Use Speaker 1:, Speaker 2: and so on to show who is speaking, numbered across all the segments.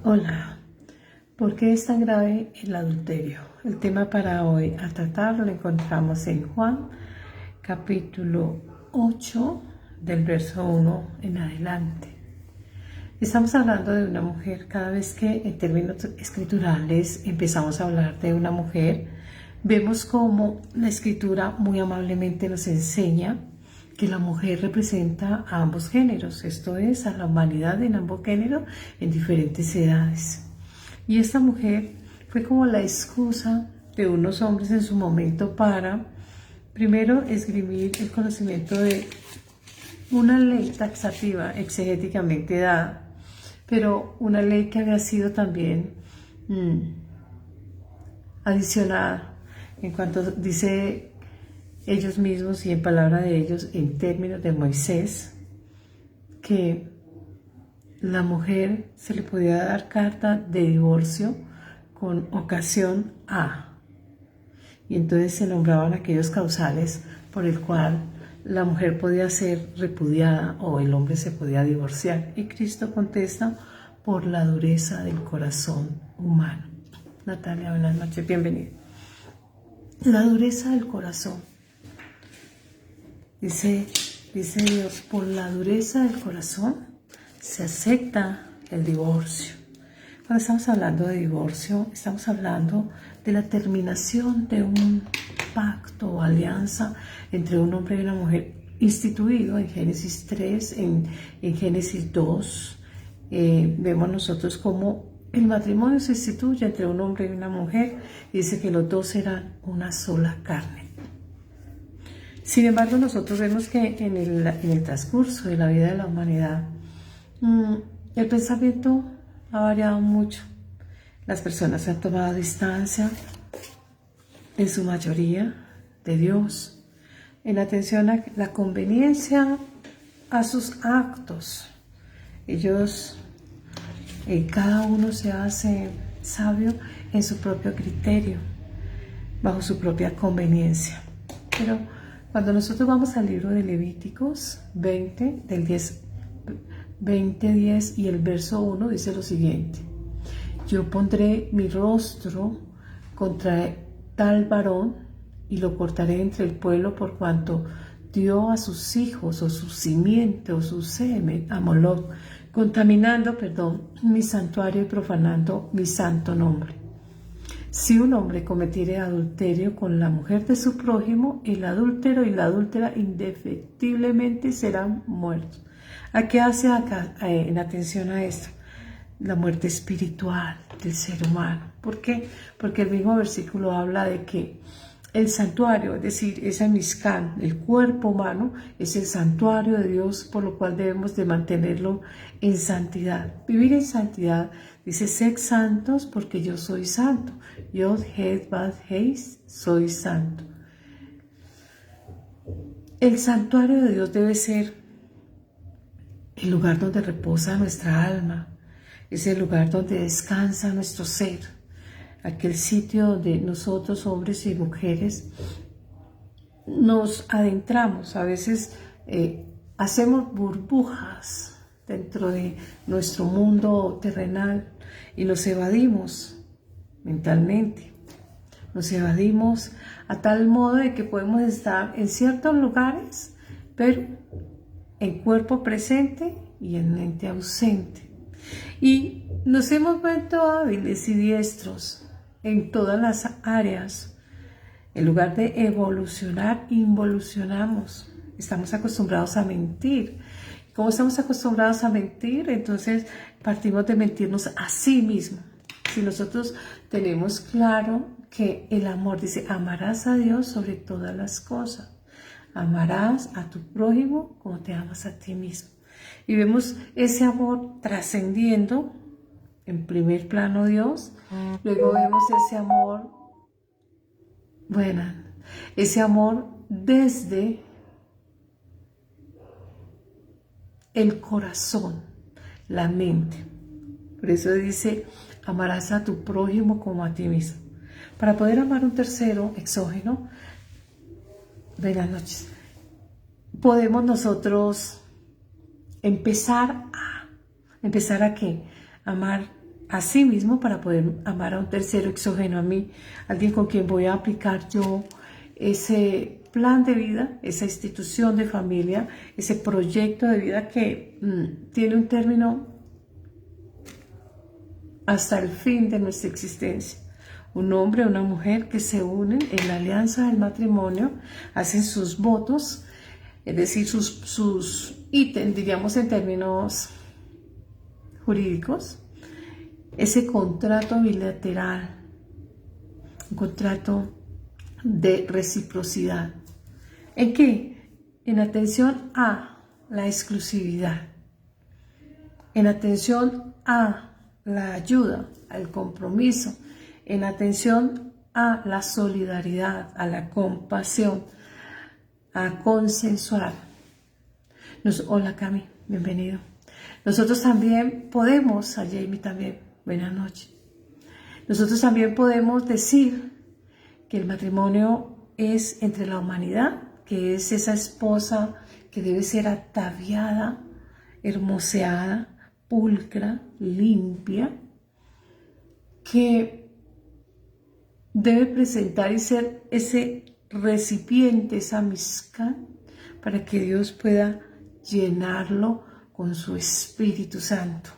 Speaker 1: Hola, ¿por qué es tan grave el adulterio? El tema para hoy a tratar lo encontramos en Juan, capítulo 8, del verso 1 en adelante. Estamos hablando de una mujer. Cada vez que en términos escriturales empezamos a hablar de una mujer, vemos cómo la escritura muy amablemente nos enseña que la mujer representa a ambos géneros, esto es, a la humanidad en ambos géneros en diferentes edades. Y esta mujer fue como la excusa de unos hombres en su momento para, primero, esgrimir el conocimiento de una ley taxativa exegéticamente dada, pero una ley que había sido también adicionada en cuanto dice ellos mismos y en palabra de ellos en términos de Moisés, que la mujer se le podía dar carta de divorcio con ocasión A, y entonces se nombraban aquellos causales por el cual la mujer podía ser repudiada o el hombre se podía divorciar. Y Cristo contesta: por la dureza del corazón humano. Natalia, buenas noches, bienvenida. La dureza del corazón. Dice Dios, por la dureza del corazón se acepta el divorcio. Cuando estamos hablando de divorcio, estamos hablando de la terminación de un pacto o alianza entre un hombre y una mujer instituido en Génesis 3, en Génesis 2. Vemos nosotros cómo el matrimonio se instituye entre un hombre y una mujer y dice que los dos serán una sola carne. Sin embargo, nosotros vemos que en el transcurso de la vida de la humanidad, el pensamiento ha variado mucho. Las personas han tomado distancia, en su mayoría, de Dios, en atención a la conveniencia a sus actos. Ellos, cada uno se hace sabio en su propio criterio, bajo su propia conveniencia. Pero cuando nosotros vamos al libro de Levíticos 20, del 10 y el verso 1, dice lo siguiente: yo pondré mi rostro contra tal varón y lo cortaré entre el pueblo por cuanto dio a sus hijos o su simiente o su semen a Moloc, contaminando, mi santuario y profanando mi santo nombre. Si un hombre cometiere adulterio con la mujer de su prójimo, el adúltero y la adúltera indefectiblemente serán muertos. ¿A qué hace acá en atención a esto? La muerte espiritual del ser humano. ¿Por qué? Porque el mismo versículo habla de que el santuario, es decir, esa Mishkan, el cuerpo humano, es el santuario de Dios, por lo cual debemos de mantenerlo en santidad. Vivir en santidad, dice: sed santos porque yo soy santo. Yod, Het, Bad, Heis, soy santo. El santuario de Dios debe ser el lugar donde reposa nuestra alma, es el lugar donde descansa nuestro ser, aquel sitio donde nosotros, hombres y mujeres, nos adentramos. A veces hacemos burbujas dentro de nuestro mundo terrenal y nos evadimos mentalmente. Nos evadimos a tal modo de que podemos estar en ciertos lugares, pero en cuerpo presente y en mente ausente. Y nos hemos vuelto hábiles y diestros en todas las áreas. En lugar de evolucionar, involucionamos. Estamos acostumbrados a mentir. Como estamos acostumbrados a mentir, entonces partimos de mentirnos a sí mismos. Si nosotros tenemos claro que el amor, dice: amarás a Dios sobre todas las cosas. Amarás a tu prójimo como te amas a ti mismo. Y vemos ese amor trascendiendo en primer plano Dios. Luego vemos ese amor, ese amor desde el corazón, la mente. Por eso dice: amarás a tu prójimo como a ti mismo. Para poder amar a un tercero exógeno, buenas noches, podemos nosotros empezar a ¿qué? Amar a sí mismo para poder amar a un tercero exógeno a mí, alguien con quien voy a aplicar yo ese plan de vida, esa institución de familia, ese proyecto de vida que tiene un término hasta el fin de nuestra existencia. Un hombre o una mujer que se unen en la alianza del matrimonio, hacen sus votos, es decir, sus ítems, diríamos en términos jurídicos, ese contrato bilateral, un contrato de reciprocidad. ¿En qué? En atención a la exclusividad, en atención a la ayuda, al compromiso, en atención a la solidaridad, a la compasión, a consensuar. Hola Cami, bienvenido. Nosotros también podemos, a Jamie también, buenas noches. Nosotros también podemos decir que el matrimonio es entre la humanidad, que es esa esposa que debe ser ataviada, hermoseada, pulcra, limpia, que debe presentar y ser ese recipiente, esa mezcal, para que Dios pueda llenarlo con su Espíritu Santo.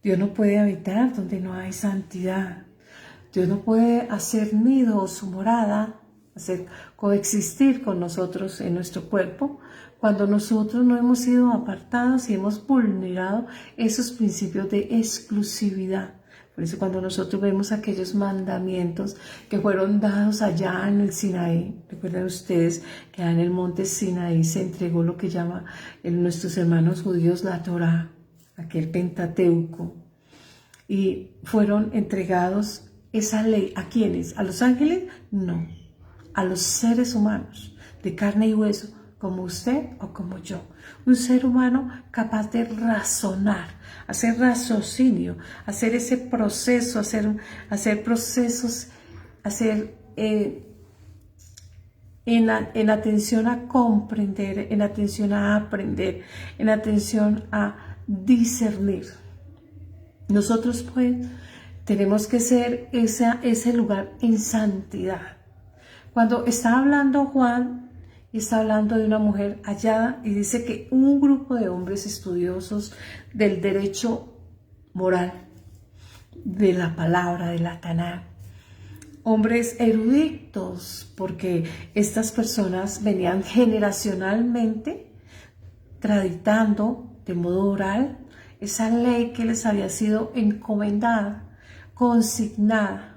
Speaker 1: Dios no puede habitar donde no hay santidad. Dios no puede hacer nido o su morada, coexistir con nosotros en nuestro cuerpo, cuando nosotros no hemos sido apartados y hemos vulnerado esos principios de exclusividad. Por eso cuando nosotros vemos aquellos mandamientos que fueron dados allá en el Sinaí, recuerden ustedes que allá en el monte Sinaí se entregó lo que llaman nuestros hermanos judíos la Torá, aquel Pentateuco, y fueron entregados esa ley. ¿A quiénes? ¿A los ángeles? No, a los seres humanos de carne y hueso, como usted o como yo. Un ser humano capaz de razonar, hacer raciocinio, hacer ese proceso, hacer procesos, en atención a comprender, en atención a aprender, en atención a discernir. Nosotros pues tenemos que ser ese lugar en santidad. Cuando está hablando Juan y está hablando de una mujer hallada y dice que un grupo de hombres estudiosos del derecho moral, de la palabra, de la Taná, hombres eruditos, porque estas personas venían generacionalmente traditando de modo oral esa ley que les había sido encomendada, consignada.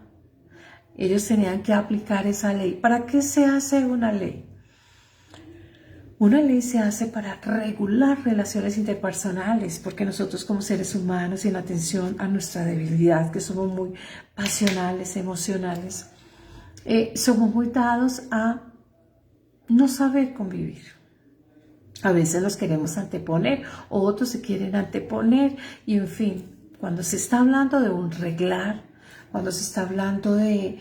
Speaker 1: Ellos tenían que aplicar esa ley. ¿Para qué se hace una ley? Una ley se hace para regular relaciones interpersonales, porque nosotros como seres humanos y en atención a nuestra debilidad, que somos muy pasionales, emocionales, somos muy dados a no saber convivir. A veces nos queremos anteponer, otros se quieren anteponer y en fin, cuando se está hablando de un reglar, cuando se está hablando de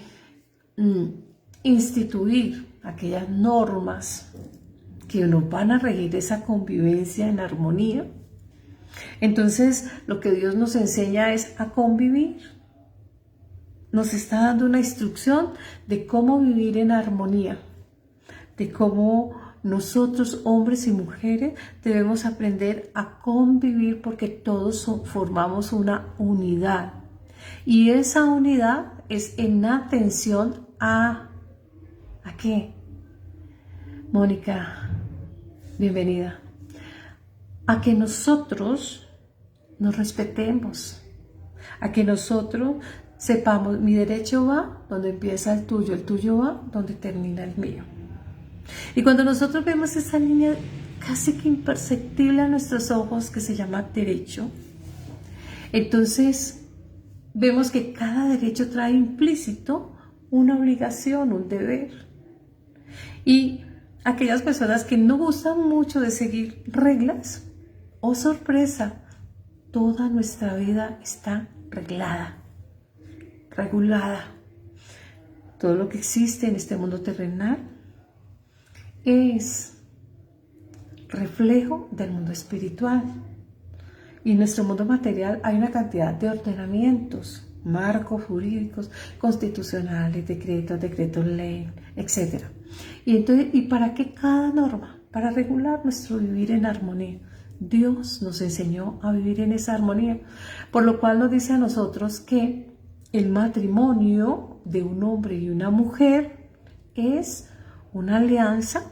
Speaker 1: instituir aquellas normas que nos van a regir esa convivencia en armonía, entonces lo que Dios nos enseña es a convivir. Nos está dando una instrucción de cómo vivir en armonía, de cómo nosotros, hombres y mujeres, debemos aprender a convivir porque todos formamos una unidad. Y esa unidad es en atención ¿a qué? Mónica, bienvenida. A que nosotros nos respetemos, a que nosotros sepamos, mi derecho va donde empieza el tuyo va donde termina el mío. Y cuando nosotros vemos esa línea casi que imperceptible a nuestros ojos que se llama derecho, entonces vemos que cada derecho trae implícito una obligación, un deber. Y aquellas personas que no gustan mucho de seguir reglas, oh sorpresa, toda nuestra vida está reglada, regulada. Todo lo que existe en este mundo terrenal es reflejo del mundo espiritual. Y en nuestro mundo material hay una cantidad de ordenamientos, marcos jurídicos, constitucionales, decretos ley, etc. Y entonces, ¿y para qué cada norma? Para regular nuestro vivir en armonía. Dios nos enseñó a vivir en esa armonía, por lo cual nos dice a nosotros que el matrimonio de un hombre y una mujer es una alianza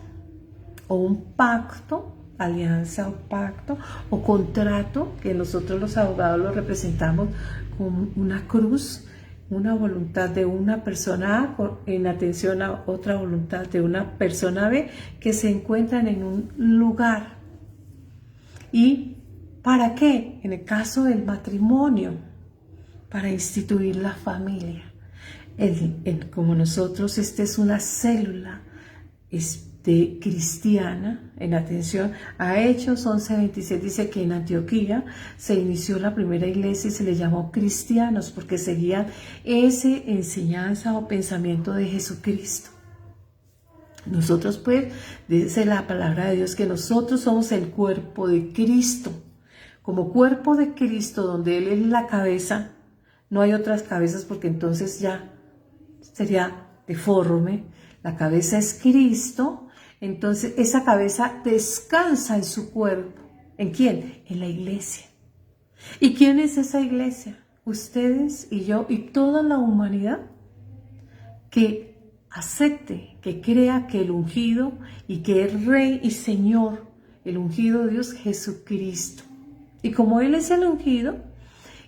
Speaker 1: o un pacto, alianza o pacto o contrato, que nosotros los abogados lo representamos con una cruz, una voluntad de una persona A en atención a otra voluntad de una persona B que se encuentran en un lugar. ¿Y para qué? En el caso del matrimonio, para instituir la familia. Como nosotros, esta es una célula cristiana, en atención a Hechos 11:26, dice que en Antioquía se inició la primera iglesia y se le llamó cristianos porque seguían esa enseñanza o pensamiento de Jesucristo. Nosotros pues, dice la palabra de Dios, que nosotros somos el cuerpo de Cristo. Como cuerpo de Cristo, donde Él es la cabeza, no hay otras cabezas porque entonces ya sería deforme. La cabeza es Cristo, entonces esa cabeza descansa en su cuerpo. ¿En quién? En la iglesia. ¿Y quién es esa iglesia? Ustedes y yo y toda la humanidad que acepte, que crea que el ungido y que es Rey y Señor, el ungido de Dios, Jesucristo. Y como Él es el ungido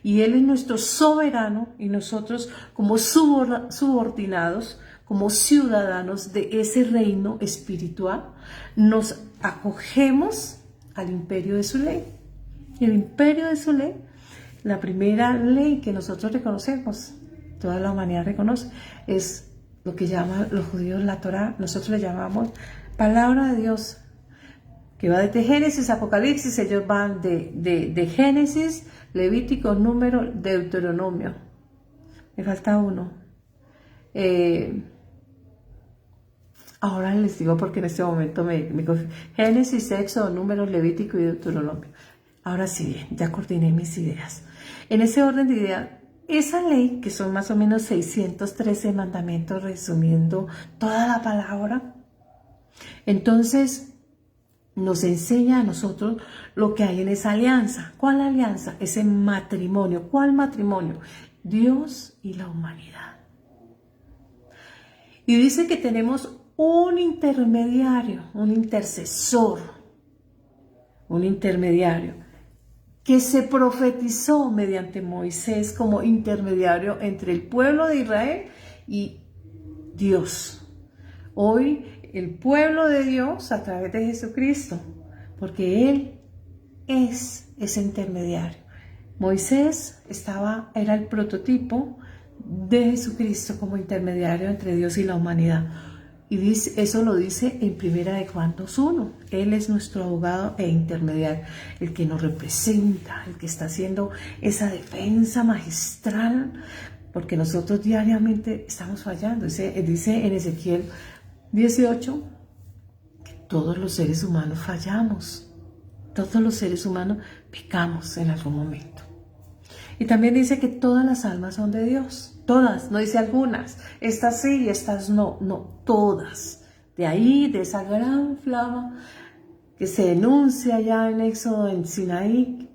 Speaker 1: y Él es nuestro soberano y nosotros como subordinados, como ciudadanos de ese reino espiritual, nos acogemos al imperio de su ley. Y el imperio de su ley, la primera ley que nosotros reconocemos, toda la humanidad reconoce, es lo que llaman los judíos la Torá. Nosotros le llamamos palabra de Dios, que va desde Génesis a Apocalipsis. Ellos van de Génesis, Levítico, Número, Deuteronomio. Me falta uno. Ahora les digo porque en este momento me Génesis, Éxodo, Números, Levítico y Deuteronomio. Ahora sí, bien, ya coordiné mis ideas. En ese orden de ideas, esa ley, que son más o menos 613 mandamientos, resumiendo toda la palabra, entonces nos enseña a nosotros lo que hay en esa alianza. ¿Cuál alianza? Ese matrimonio. ¿Cuál matrimonio? Dios y la humanidad. Y dice que tenemos un intermediario, un intercesor, un intermediario que se profetizó mediante Moisés como intermediario entre el pueblo de Israel y Dios. Hoy el pueblo de Dios a través de Jesucristo, porque Él es ese intermediario. Moisés era el prototipo de Jesucristo como intermediario entre Dios y la humanidad. Y eso lo dice en 1 Juan 2:1. Él es nuestro abogado e intermediario, el que nos representa, el que está haciendo esa defensa magistral, porque nosotros diariamente estamos fallando. Dice en Ezequiel 18 que todos los seres humanos fallamos, todos los seres humanos pecamos en algún momento. Y también dice que todas las almas son de Dios. Todas, no dice algunas, estas sí y estas no, todas. De ahí, de esa gran flama que se enuncia ya en Éxodo, en Sinaí,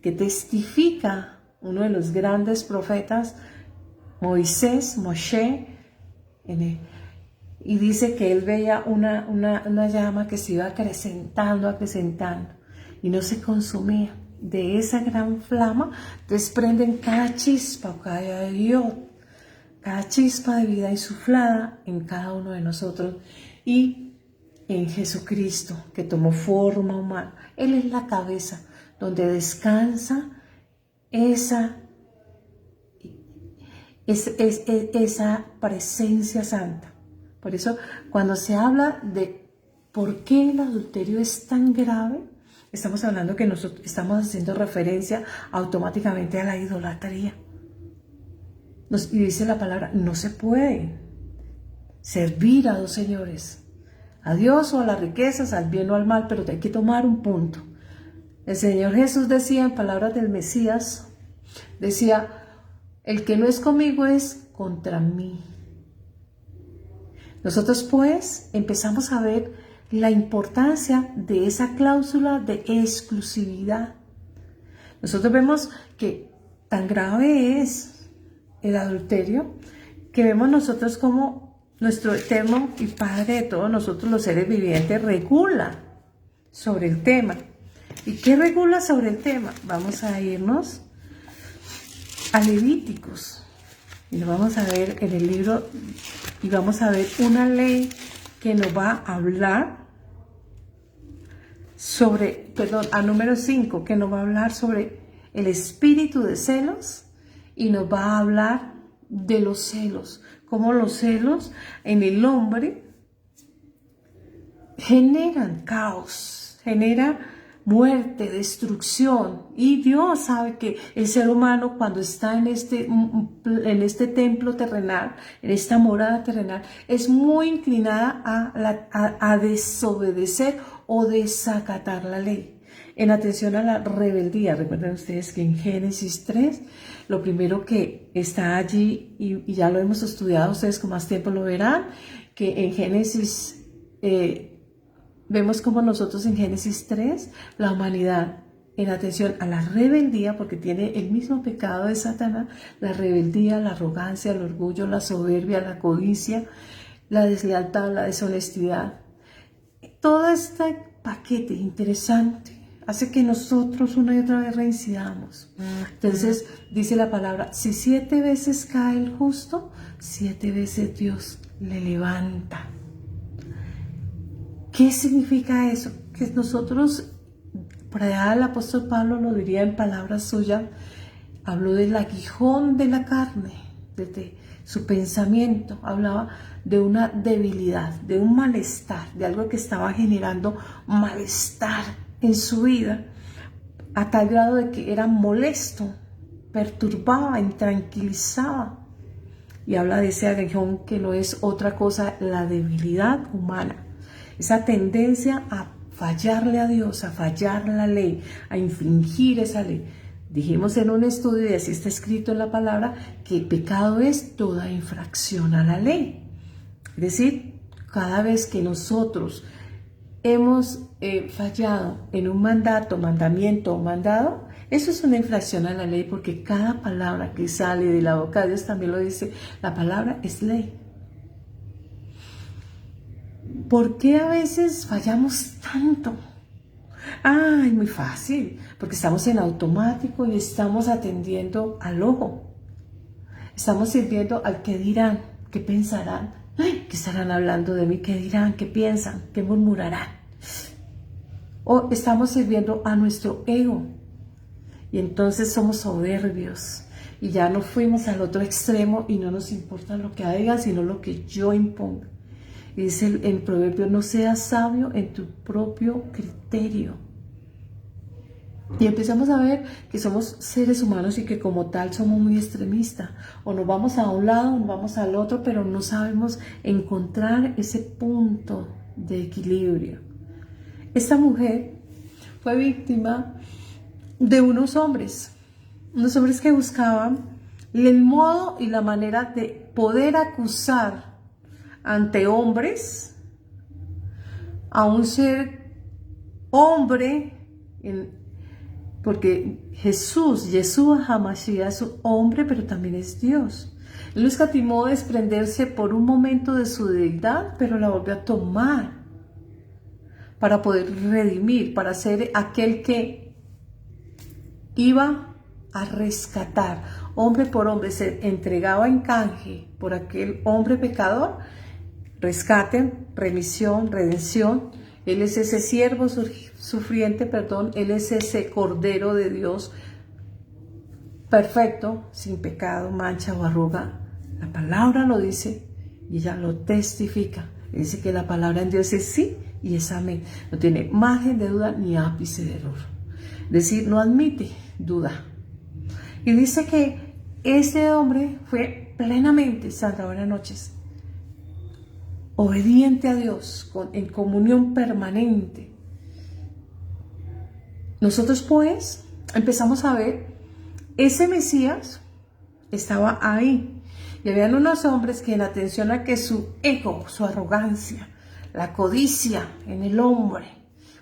Speaker 1: que testifica uno de los grandes profetas, Moisés, Moshe, y dice que él veía una llama que se iba acrecentando, y no se consumía. De esa gran flama desprenden cada chispa, cada chispa de vida insuflada en cada uno de nosotros y en Jesucristo, que tomó forma humana. Él es la cabeza donde descansa esa presencia santa. Por eso, cuando se habla de por qué el adulterio es tan grave, estamos hablando que nosotros estamos haciendo referencia automáticamente a la idolatría. Y dice la palabra, no se puede servir a dos señores, a Dios o a las riquezas, al bien o al mal, pero hay que tomar un punto. El Señor Jesús decía en palabras del Mesías, decía, el que no es conmigo es contra mí. Nosotros pues empezamos a ver la importancia de esa cláusula de exclusividad. Nosotros vemos que tan grave es el adulterio que vemos nosotros como nuestro eterno y Padre de todos nosotros los seres vivientes regula sobre el tema. ¿Y qué regula sobre el tema? Vamos a irnos a Levíticos y lo vamos a ver en el libro y vamos a ver una ley que nos va a hablar sobre, a número 5, que nos va a hablar sobre el espíritu de celos y nos va a hablar de los celos, cómo los celos en el hombre generan caos, genera muerte, destrucción, y Dios sabe que el ser humano cuando está en este templo terrenal, en esta morada terrenal, es muy inclinada a desobedecer o desacatar la ley. En atención a la rebeldía, recuerden ustedes que en Génesis 3, lo primero que está allí, y ya lo hemos estudiado, ustedes con más tiempo lo verán, que en Génesis vemos como nosotros en Génesis 3, la humanidad, en atención a la rebeldía, porque tiene el mismo pecado de Satanás, la rebeldía, la arrogancia, el orgullo, la soberbia, la codicia, la deslealtad, la deshonestidad. Todo este paquete interesante hace que nosotros una y otra vez reincidamos. Entonces dice la palabra, si 7 veces cae el justo, 7 veces Dios le levanta. ¿Qué significa eso? Que nosotros, por allá el apóstol Pablo lo diría en palabras suyas, habló del aguijón de la carne, desde su pensamiento, hablaba de una debilidad, de un malestar, de algo que estaba generando malestar en su vida, a tal grado de que era molesto, perturbaba, intranquilizaba. Y habla de ese aguijón que no es otra cosa, la debilidad humana. Esa tendencia a fallarle a Dios, a fallar la ley, a infringir esa ley. Dijimos en un estudio, y así está escrito en la palabra, que el pecado es toda infracción a la ley. Es decir, cada vez que nosotros hemos fallado en un mandato, mandamiento o mandado, eso es una infracción a la ley, porque cada palabra que sale de la boca de Dios, también lo dice, la palabra es ley. ¿Por qué a veces fallamos tanto? Ay, muy fácil, porque estamos en automático y estamos atendiendo al ojo. Estamos sirviendo al qué dirán, qué pensarán, ay, qué estarán hablando de mí, qué dirán, qué piensan, qué murmurarán. O estamos sirviendo a nuestro ego y entonces somos soberbios y ya no fuimos al otro extremo y no nos importa lo que digan, sino lo que yo imponga. Y dice el proverbio, no seas sabio en tu propio criterio. Y empezamos a ver que somos seres humanos y que como tal somos muy extremistas. O nos vamos a un lado o nos vamos al otro, pero no sabemos encontrar ese punto de equilibrio. Esta mujer fue víctima de unos hombres que buscaban el modo y la manera de poder acusar ante hombres a un ser hombre, porque Yeshua HaMashiach es un hombre, pero también es Dios. Él no escatimó desprenderse por un momento de su deidad, pero la volvió a tomar para poder redimir, para ser aquel que iba a rescatar. Hombre por hombre se entregaba en canje por aquel hombre pecador. Rescate, remisión, redención. Él es ese siervo sufriente, Él es ese Cordero de Dios perfecto, sin pecado, mancha o arruga. La palabra lo dice y ella lo testifica. Dice que la palabra en Dios es sí y es amén. No tiene margen de duda ni ápice de error. Es decir, no admite duda. Y dice que ese hombre fue plenamente, Sandra, buenas noches, obediente a Dios, en comunión permanente. Nosotros pues empezamos a ver, ese Mesías estaba ahí. Y habían unos hombres que en atención a que su ego, su arrogancia, la codicia en el hombre,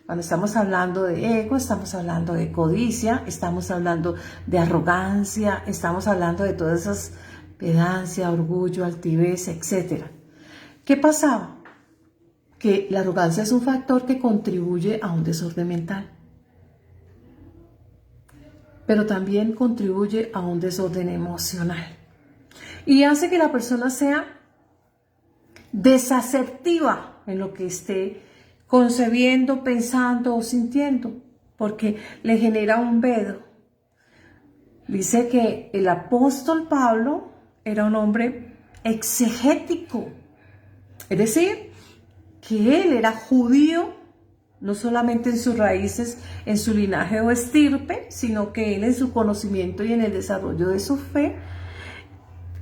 Speaker 1: cuando estamos hablando de ego, estamos hablando de codicia, estamos hablando de arrogancia, estamos hablando de todas esas pedancia, orgullo, altivez, etc. ¿Qué pasaba? Que la arrogancia es un factor que contribuye a un desorden mental, pero también contribuye a un desorden emocional y hace que la persona sea desasertiva en lo que esté concebiendo, pensando o sintiendo, porque le genera un vedo. Dice que el apóstol Pablo era un hombre exegético, es decir, que él era judío, no solamente en sus raíces, en su linaje o estirpe, sino que él en su conocimiento y en el desarrollo de su fe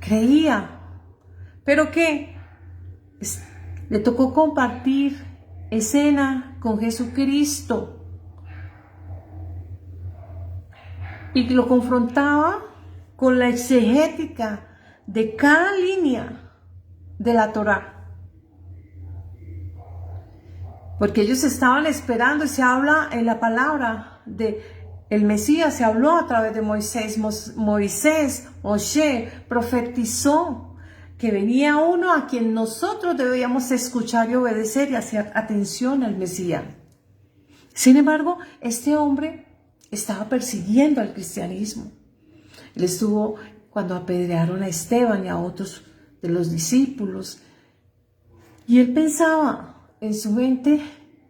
Speaker 1: creía. Pero que le tocó compartir escena con Jesucristo y lo confrontaba con la exegética de cada línea de la Torá. Porque ellos estaban esperando, y se habla en la palabra de el Mesías, se habló a través de Moisés. Moshe profetizó que venía uno a quien nosotros debíamos escuchar y obedecer y hacer atención al Mesías. Sin embargo, este hombre estaba persiguiendo al cristianismo. Él estuvo cuando apedrearon a Esteban y a otros de los discípulos. Y él pensaba en su mente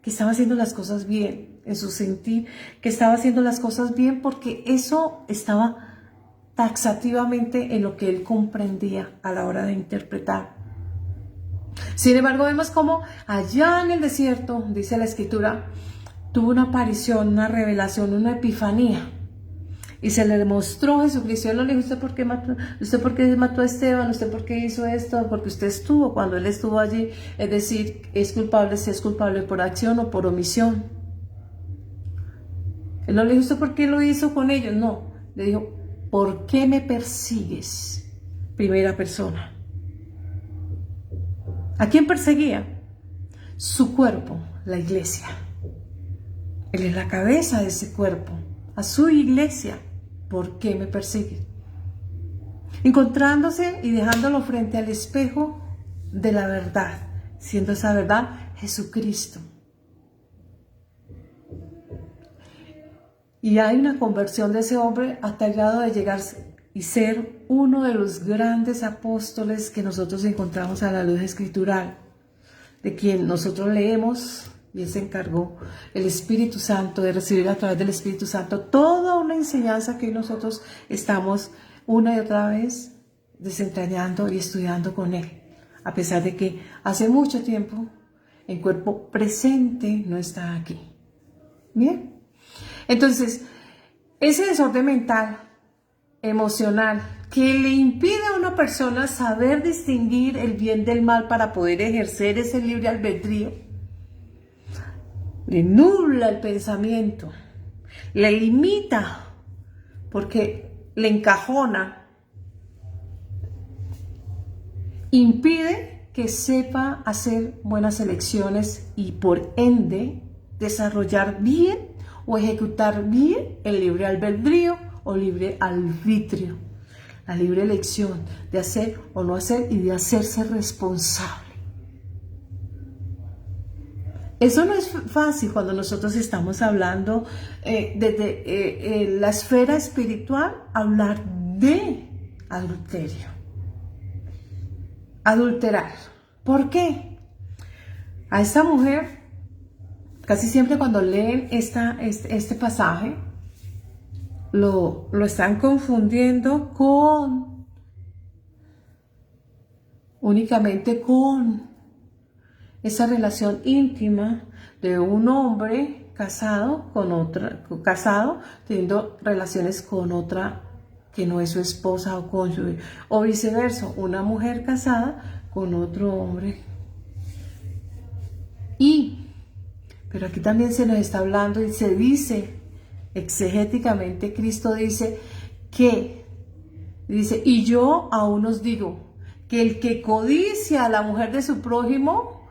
Speaker 1: que estaba haciendo las cosas bien, en su sentir que estaba haciendo las cosas bien, porque eso estaba taxativamente en lo que él comprendía a la hora de interpretar. Sin embargo, vemos cómo allá en el desierto, dice la Escritura, tuvo una aparición, una revelación, una epifanía. Y se le demostró Jesucristo. Él no le dijo: ¿usted por qué mató a Esteban? ¿Usted por qué hizo esto? Porque usted estuvo, cuando él estuvo allí, es decir, es culpable, si es culpable por acción o por omisión. Él no le dijo: ¿usted por qué lo hizo con ellos? No, le dijo: ¿por qué me persigues? Primera persona. ¿A quién perseguía? Su cuerpo, la iglesia. Él es la cabeza de ese cuerpo, a su iglesia. ¿Por qué me persigue? Encontrándose y dejándolo frente al espejo de la verdad, siendo esa verdad Jesucristo. Y hay una conversión de ese hombre hasta el grado de llegar y ser uno de los grandes apóstoles que nosotros encontramos a la luz escritural, de quien nosotros leemos. Y él se encargó, el Espíritu Santo, de recibir a través del Espíritu Santo toda una enseñanza que nosotros estamos una y otra vez desentrañando y estudiando con él, a pesar de que hace mucho tiempo en cuerpo presente no está aquí. Bien, entonces ese desorden mental, emocional, que le impide a una persona saber distinguir el bien del mal para poder ejercer ese libre albedrío, le nubla el pensamiento, le limita porque le encajona, impide que sepa hacer buenas elecciones y por ende desarrollar bien o ejecutar bien el libre albedrío o libre arbitrio, la libre elección de hacer o no hacer y de hacerse responsable. Eso no es fácil cuando nosotros estamos hablando desde la esfera espiritual, hablar de adulterio. Adulterar. ¿Por qué? A esta mujer, casi siempre cuando leen este pasaje, lo están confundiendo únicamente con esa relación íntima de un hombre casado teniendo relaciones con otra que no es su esposa o cónyuge, o viceversa, una mujer casada con otro hombre. Pero aquí también se nos está hablando y se dice exegéticamente Cristo dice que, y yo aún os digo, que el que codicia a la mujer de su prójimo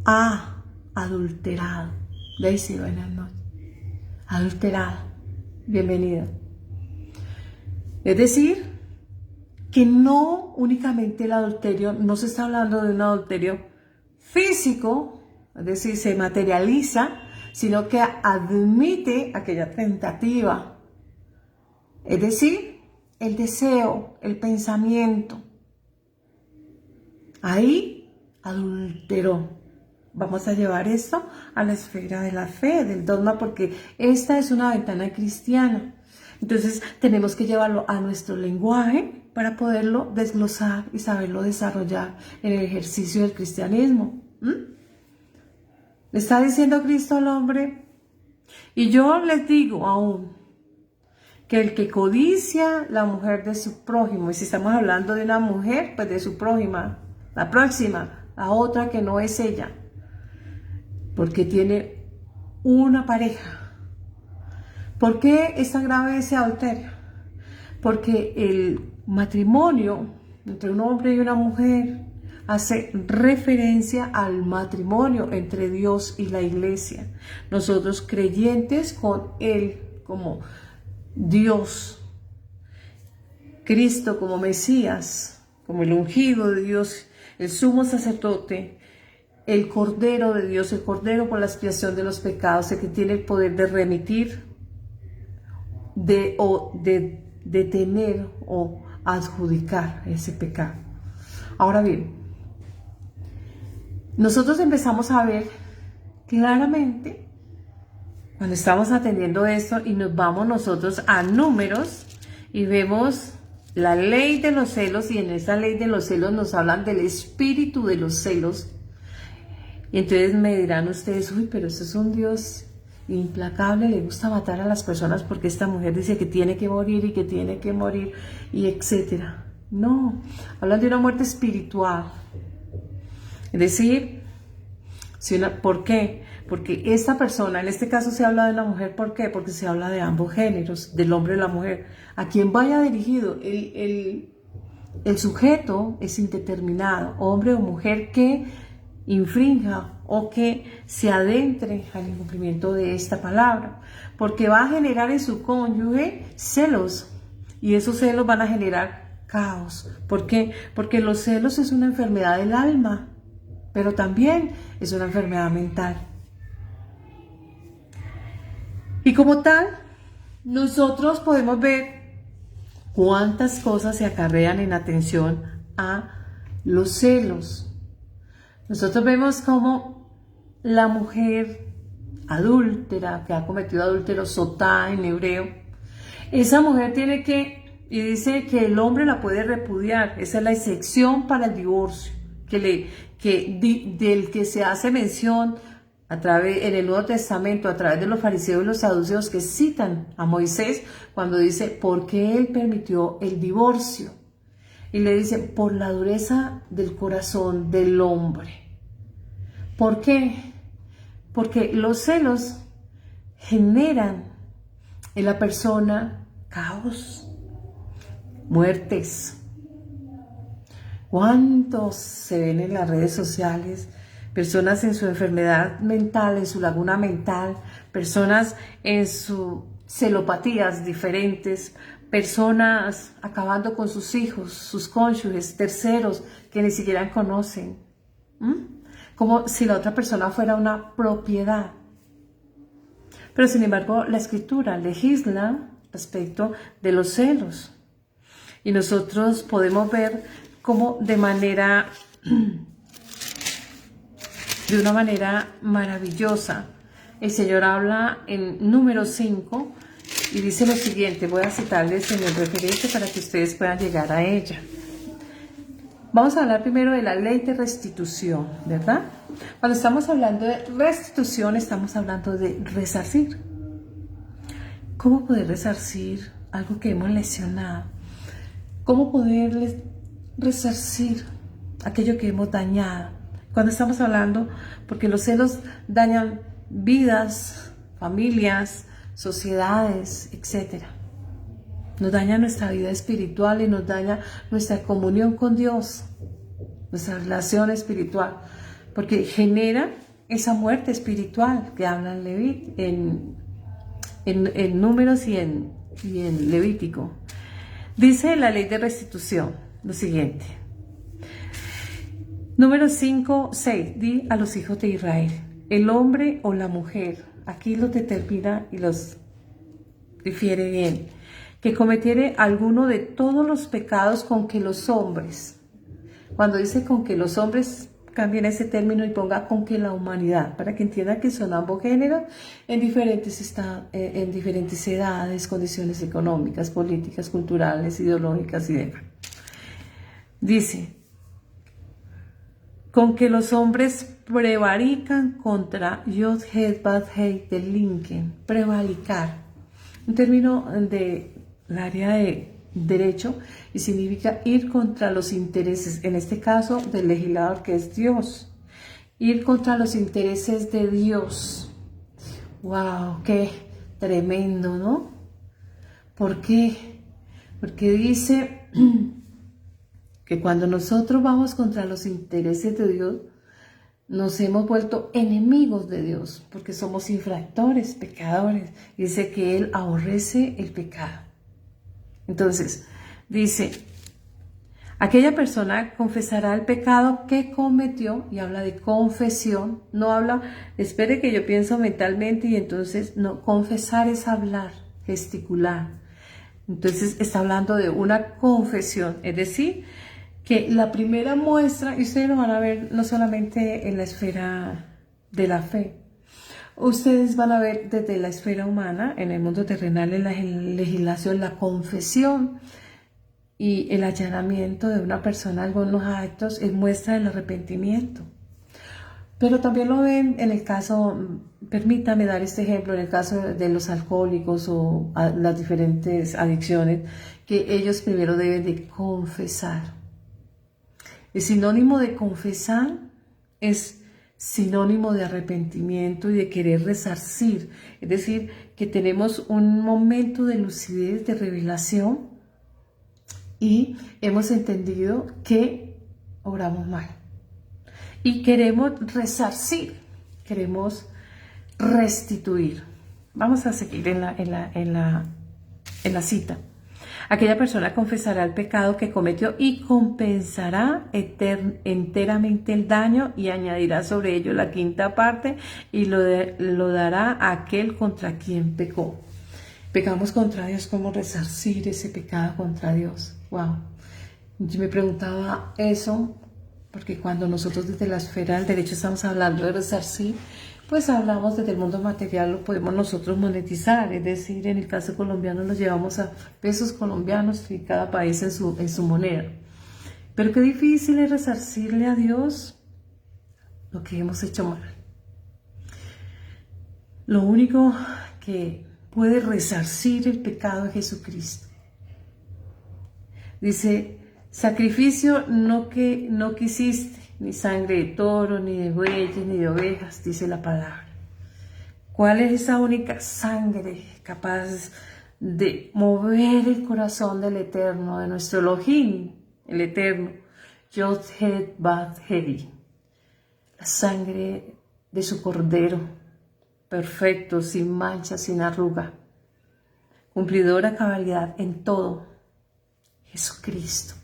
Speaker 1: ha adulterado. Daisy, buenas noches. Adulterado. Bienvenida. Es decir, que no únicamente el adulterio, no se está hablando de un adulterio físico, es decir, se materializa, sino que admite aquella tentativa. Es decir, el deseo, el pensamiento. Ahí adulteró. Vamos a llevar esto a la esfera de la fe, del dogma, porque esta es una ventana cristiana. Entonces tenemos que llevarlo a nuestro lenguaje para poderlo desglosar y saberlo desarrollar en el ejercicio del cristianismo. Le está diciendo Cristo al hombre, y yo les digo aún, que el que codicia la mujer de su prójimo, y si estamos hablando de una mujer, pues de su prójima, la próxima, la otra que no es ella, porque tiene una pareja. ¿Por qué es tan grave ese adulterio? Porque el matrimonio entre un hombre y una mujer hace referencia al matrimonio entre Dios y la iglesia. Nosotros creyentes con Él como Dios, Cristo como Mesías, como el ungido de Dios, el sumo sacerdote, el Cordero de Dios, el Cordero por la expiación de los pecados, el que tiene el poder de remitir, de detener o adjudicar ese pecado. Ahora bien, nosotros empezamos a ver claramente cuando estamos atendiendo esto y nos vamos nosotros a Números y vemos la ley de los celos, y en esa ley de los celos nos hablan del espíritu de los celos. Y entonces me dirán ustedes, uy, pero eso es un Dios implacable, le gusta matar a las personas porque esta mujer dice que tiene que morir y que tiene que morir y etcétera. No, hablan de una muerte espiritual. Es decir, ¿por qué? Porque esta persona, en este caso se habla de una mujer, ¿por qué? Porque se habla de ambos géneros, del hombre y la mujer. A quien vaya dirigido, el sujeto es indeterminado, hombre o mujer que infrinja o que se adentre al incumplimiento de esta palabra, porque va a generar en su cónyuge celos, y esos celos van a generar caos. ¿Por qué? Porque los celos es una enfermedad del alma, pero también es una enfermedad mental. Y como tal, nosotros podemos ver cuántas cosas se acarrean en atención a los celos. Nosotros vemos cómo la mujer adúltera, que ha cometido adúltero, sotá en hebreo, esa mujer tiene que, y dice que el hombre la puede repudiar, esa es la excepción para el divorcio, del que se hace mención en el Nuevo Testamento, a través de los fariseos y los saduceos, que citan a Moisés cuando dice, ¿por qué él permitió el divorcio? Y le dice, por la dureza del corazón del hombre. ¿Por qué? Porque los celos generan en la persona caos, muertes. ¿Cuántos se ven en las redes sociales? Personas en su enfermedad mental, en su laguna mental, personas en sus celopatías diferentes, personas acabando con sus hijos, sus cónyuges, terceros que ni siquiera conocen. Como si la otra persona fuera una propiedad. Pero sin embargo, la Escritura legisla respecto de los celos. Y nosotros podemos ver cómo de una manera maravillosa, el Señor habla en Número 5 y dice lo siguiente. Voy a citarles en el referente para que ustedes puedan llegar a ella. Vamos a hablar primero de la ley de restitución, ¿verdad? Cuando estamos hablando de restitución, estamos hablando de resarcir. ¿Cómo poder resarcir algo que hemos lesionado? ¿Cómo poder resarcir aquello que hemos dañado? Cuando estamos hablando, porque los celos dañan vidas, familias, sociedades, etc. Nos daña nuestra vida espiritual y nos daña nuestra comunión con Dios, nuestra relación espiritual, porque genera esa muerte espiritual que habla en Números y en Levítico. Dice la ley de restitución lo siguiente. Número 5, 6. Di a los hijos de Israel, el hombre o la mujer, aquí los determina y los difiere bien, que cometiere alguno de todos los pecados con que los hombres, cuando dice con que los hombres, cambien ese término y ponga con que la humanidad, para que entiendan que son ambos géneros en diferentes edades, condiciones económicas, políticas, culturales, ideológicas y demás. Dice, con que los hombres prevarican contra Yod Het Bad Hei delinquen, prevaricar, un término del área de derecho y significa ir contra los intereses, en este caso del legislador que es Dios, ir contra los intereses de Dios. ¡Wow! ¡Qué tremendo!, ¿no? ¿Por qué? Porque dice que cuando nosotros vamos contra los intereses de Dios, nos hemos vuelto enemigos de Dios, porque somos infractores, pecadores. Dice que Él aborrece el pecado. Entonces, dice, aquella persona confesará el pecado que cometió, y habla de confesión, no habla, espere que yo pienso mentalmente, y entonces, no, confesar es hablar, gesticular. Entonces, está hablando de una confesión, es decir, que la primera muestra, y ustedes lo van a ver no solamente en la esfera de la fe, ustedes van a ver desde la esfera humana, en el mundo terrenal, en la legislación, la confesión y el allanamiento de una persona a algunos actos es muestra del arrepentimiento. Pero también lo ven en el caso, permítame dar este ejemplo, en el caso de los alcohólicos o las diferentes adicciones, que ellos primero deben de confesar. El sinónimo de confesar es sinónimo de arrepentimiento y de querer resarcir, es decir, que tenemos un momento de lucidez, de revelación y hemos entendido que obramos mal y queremos resarcir, queremos restituir. Vamos a seguir en la cita. Aquella persona confesará el pecado que cometió y compensará enteramente el daño y añadirá sobre ello la quinta parte y lo dará a aquel contra quien pecó. Pecamos contra Dios, ¿cómo resarcir ese pecado contra Dios? Wow. Yo me preguntaba eso porque cuando nosotros desde la esfera del derecho estamos hablando de resarcir, pues hablamos desde el mundo material, lo podemos nosotros monetizar, es decir, en el caso colombiano nos llevamos a pesos colombianos y cada país en su moneda. Pero qué difícil es resarcirle a Dios lo que hemos hecho mal. Lo único que puede resarcir el pecado es Jesucristo. Dice, sacrificio no quisiste, ni sangre de toro, ni de bueyes, ni de ovejas, dice la palabra. ¿Cuál es esa única sangre capaz de mover el corazón del Eterno, de nuestro Elohim, el Eterno? Yod Het Bad Hei, la sangre de su Cordero, perfecto, sin mancha, sin arruga, cumplidora cabalidad en todo, Jesucristo.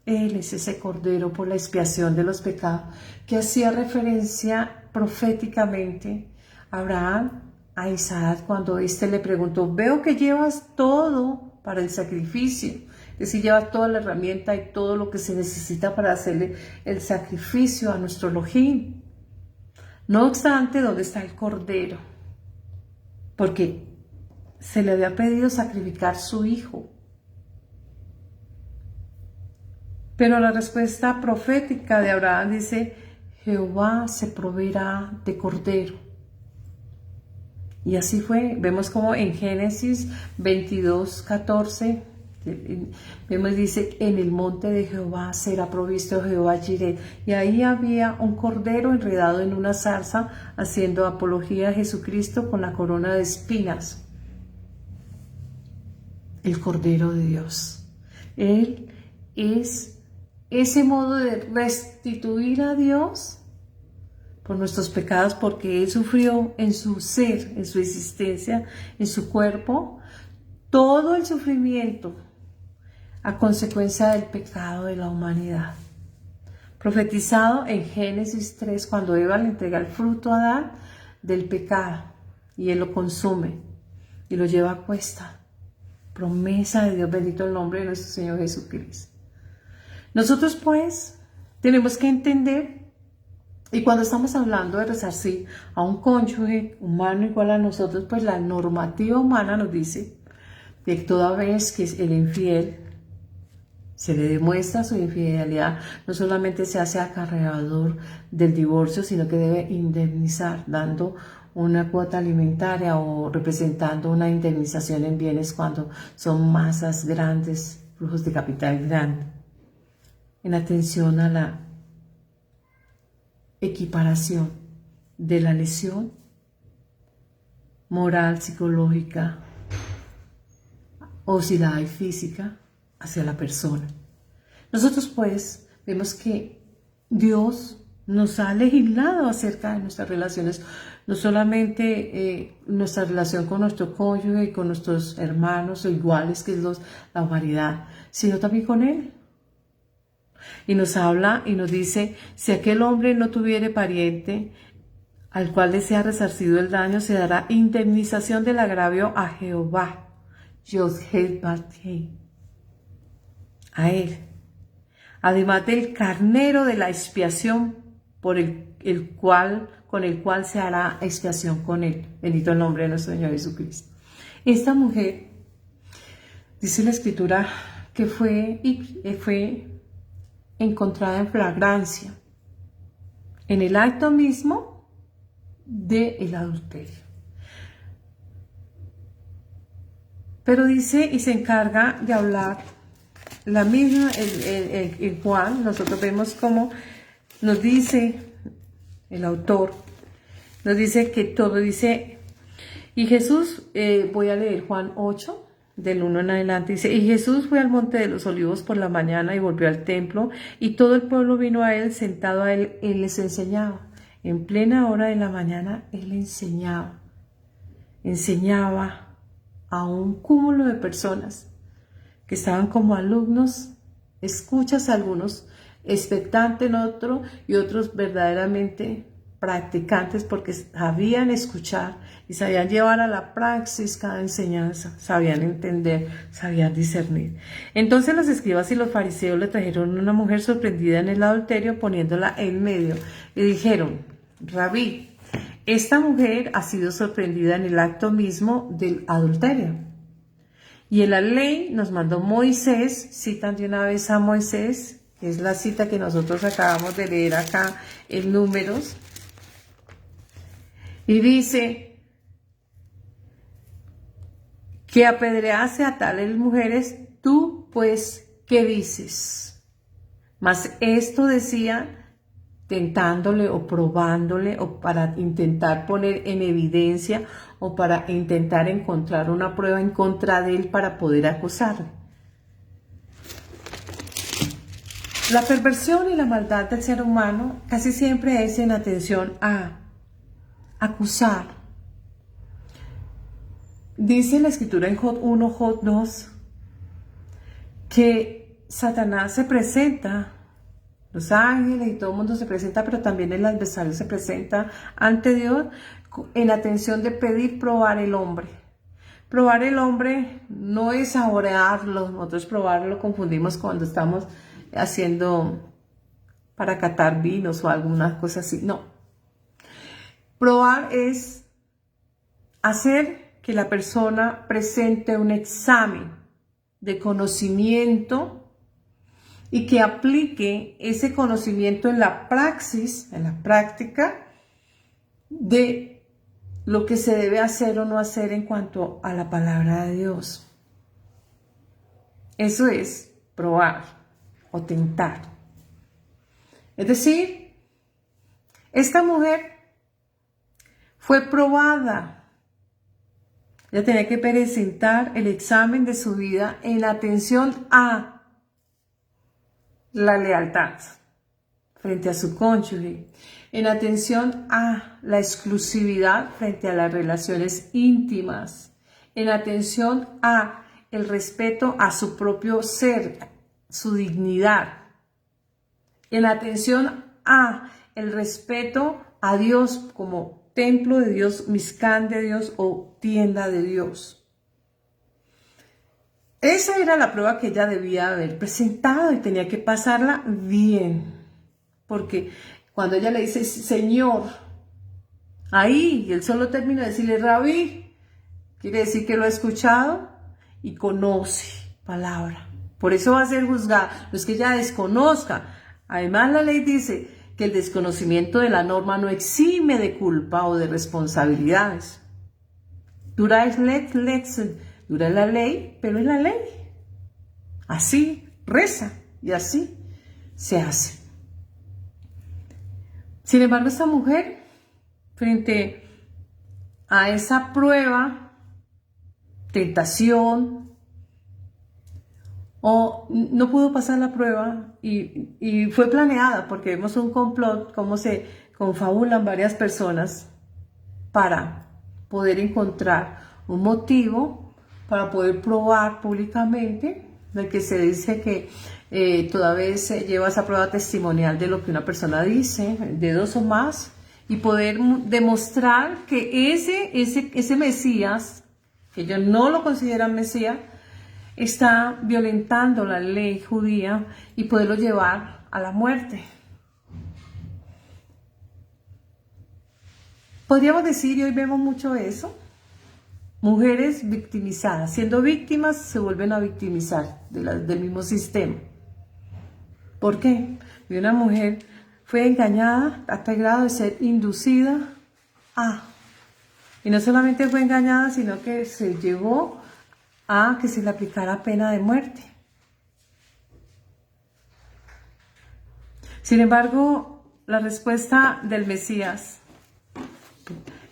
Speaker 1: Él es ese Cordero por la expiación de los pecados, que hacía referencia proféticamente a Abraham, a Isaac, cuando éste le preguntó, veo que llevas todo para el sacrificio, es decir, llevas toda la herramienta y todo lo que se necesita para hacerle el sacrificio a nuestro Elohim. No obstante, ¿dónde está el Cordero? Porque se le había pedido sacrificar su hijo. Pero la respuesta profética de Abraham dice, Jehová se proveerá de cordero. Y así fue. Vemos como en Génesis 22:14 Vemos, dice, en el monte de Jehová será provisto Jehová Jireh. Y ahí había un cordero enredado en una zarza, haciendo apología a Jesucristo con la corona de espinas. El Cordero de Dios. Él es ese modo de restituir a Dios por nuestros pecados, porque Él sufrió en su ser, en su existencia, en su cuerpo, todo el sufrimiento a consecuencia del pecado de la humanidad. Profetizado en Génesis 3, cuando Eva le entrega el fruto a Adán del pecado, y él lo consume y lo lleva a cuesta. Promesa de Dios, bendito el nombre de nuestro Señor Jesucristo. Nosotros pues tenemos que entender, y cuando estamos hablando de resarcir a un cónyuge humano igual a nosotros, pues la normativa humana nos dice que toda vez que el infiel se le demuestra su infidelidad, no solamente se hace acarreador del divorcio, sino que debe indemnizar, dando una cuota alimentaria o representando una indemnización en bienes cuando son masas grandes, flujos de capital grande, en atención a la equiparación de la lesión moral, psicológica o si la hay física hacia la persona. Nosotros pues vemos que Dios nos ha legislado acerca de nuestras relaciones, no solamente nuestra relación con nuestro cónyuge y con nuestros hermanos o iguales, que es la humanidad, sino también con Él. Y nos habla y nos dice, si aquel hombre no tuviere pariente al cual le sea resarcido el daño, se dará indemnización del agravio a Jehová, a Él. Además del carnero de la expiación con el cual se hará expiación con Él. Bendito el nombre de nuestro Señor Jesucristo. Esta mujer, dice la Escritura, que fue encontrada en flagrancia, en el acto mismo del adulterio. Pero dice y se encarga de hablar la misma, el Juan. Nosotros vemos cómo nos dice el autor, nos dice que todo dice, y Jesús, voy a leer Juan 8, del 1 en adelante, dice, y Jesús fue al monte de los olivos por la mañana y volvió al templo, y todo el pueblo vino a él, sentado a él, él les enseñaba. En plena hora de la mañana, él enseñaba a un cúmulo de personas que estaban como alumnos, escuchas algunos, expectantes en otro, y otros verdaderamente practicantes porque sabían escuchar y sabían llevar a la praxis cada enseñanza, sabían entender, sabían discernir. Entonces los escribas y los fariseos le trajeron una mujer sorprendida en el adulterio, poniéndola en medio, y dijeron, Rabí, esta mujer ha sido sorprendida en el acto mismo del adulterio. Y en la ley nos mandó Moisés, citan de una vez a Moisés, que es la cita que nosotros acabamos de leer acá en Números, y dice que apedrease a tales mujeres, tú pues, ¿qué dices? Mas esto decía tentándole o probándole o para intentar poner en evidencia o para intentar encontrar una prueba en contra de él para poder acusarle. La perversión y la maldad del ser humano casi siempre es en atención a acusar. Dice la Escritura en Job 1, Job 2, que Satanás se presenta, los ángeles y todo el mundo se presenta, pero también el adversario se presenta ante Dios en atención de pedir probar el hombre. Probar el hombre no es saborearlo, nosotros probarlo lo confundimos cuando estamos haciendo para catar vinos o alguna cosa así, no. Probar es hacer que la persona presente un examen de conocimiento y que aplique ese conocimiento en la praxis, en la práctica de lo que se debe hacer o no hacer en cuanto a la palabra de Dios. Eso es probar o tentar. Es decir, esta mujer fue probada. Ella tenía que presentar el examen de su vida en atención a la lealtad frente a su cónyuge, en atención a la exclusividad frente a las relaciones íntimas, en atención a el respeto a su propio ser, su dignidad, en atención a el respeto a Dios como templo de Dios, Mizcán de Dios o tienda de Dios. Esa era la prueba que ella debía haber presentado y tenía que pasarla bien. Porque cuando ella le dice, Señor, ahí, y el solo término de decirle, Rabí, quiere decir que lo ha escuchado y conoce palabra. Por eso va a ser juzgada. No es que ella desconozca. Además, la ley dice que el desconocimiento de la norma no exime de culpa o de responsabilidades. Dura es dura la ley, pero es la ley. Así reza y así se hace. Sin embargo, esta mujer, frente a esa prueba, tentación, o no pudo pasar la prueba y fue planeada, porque vemos un complot, cómo se confabulan varias personas para poder encontrar un motivo, para poder probar públicamente, de que se dice que todavía se lleva esa prueba testimonial de lo que una persona dice, de 2 o más, y poder demostrar que ese Mesías, que ellos no lo consideran Mesías, está violentando la ley judía y poderlo llevar a la muerte. Podríamos decir, y hoy vemos mucho eso, mujeres victimizadas, siendo víctimas se vuelven a victimizar del mismo sistema. ¿Por qué? Porque una mujer fue engañada hasta el grado de ser inducida a, y no solamente fue engañada, sino que se llevó a que se le aplicara pena de muerte. Sin embargo, la respuesta del Mesías,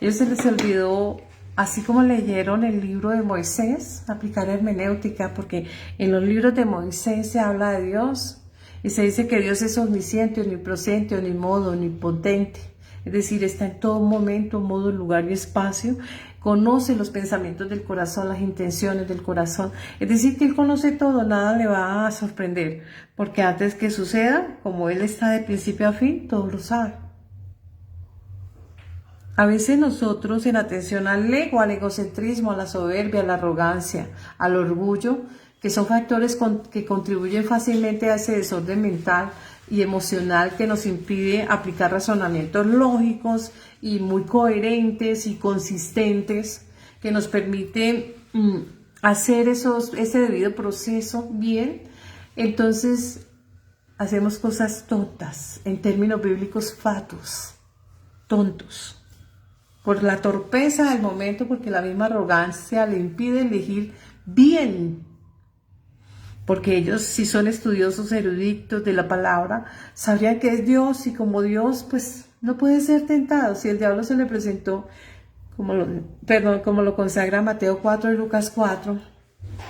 Speaker 1: ellos se les olvidó, así como leyeron el libro de Moisés, aplicar hermenéutica, porque en los libros de Moisés se habla de Dios y se dice que Dios es omnisciente, omnipresente, omnimodo, omnipotente. Es decir, está en todo momento, modo, lugar y espacio. Conoce los pensamientos del corazón, las intenciones del corazón. Es decir, que Él conoce todo, nada le va a sorprender. Porque antes que suceda, como Él está de principio a fin, todo lo sabe. A veces nosotros, en atención al ego, al egocentrismo, a la soberbia, a la arrogancia, al orgullo, que son factores que contribuyen fácilmente a ese desorden mental y emocional que nos impide aplicar razonamientos lógicos y muy coherentes y consistentes, que nos permite hacer ese debido proceso bien. Entonces hacemos cosas tontas, en términos bíblicos fatus, tontos, por la torpeza del momento, porque la misma arrogancia le impide elegir bien. Porque ellos, si son estudiosos, eruditos de la palabra, sabrían que es Dios, y como Dios, pues no puede ser tentado. Si el diablo se le presentó, como lo consagra Mateo 4 y Lucas 4,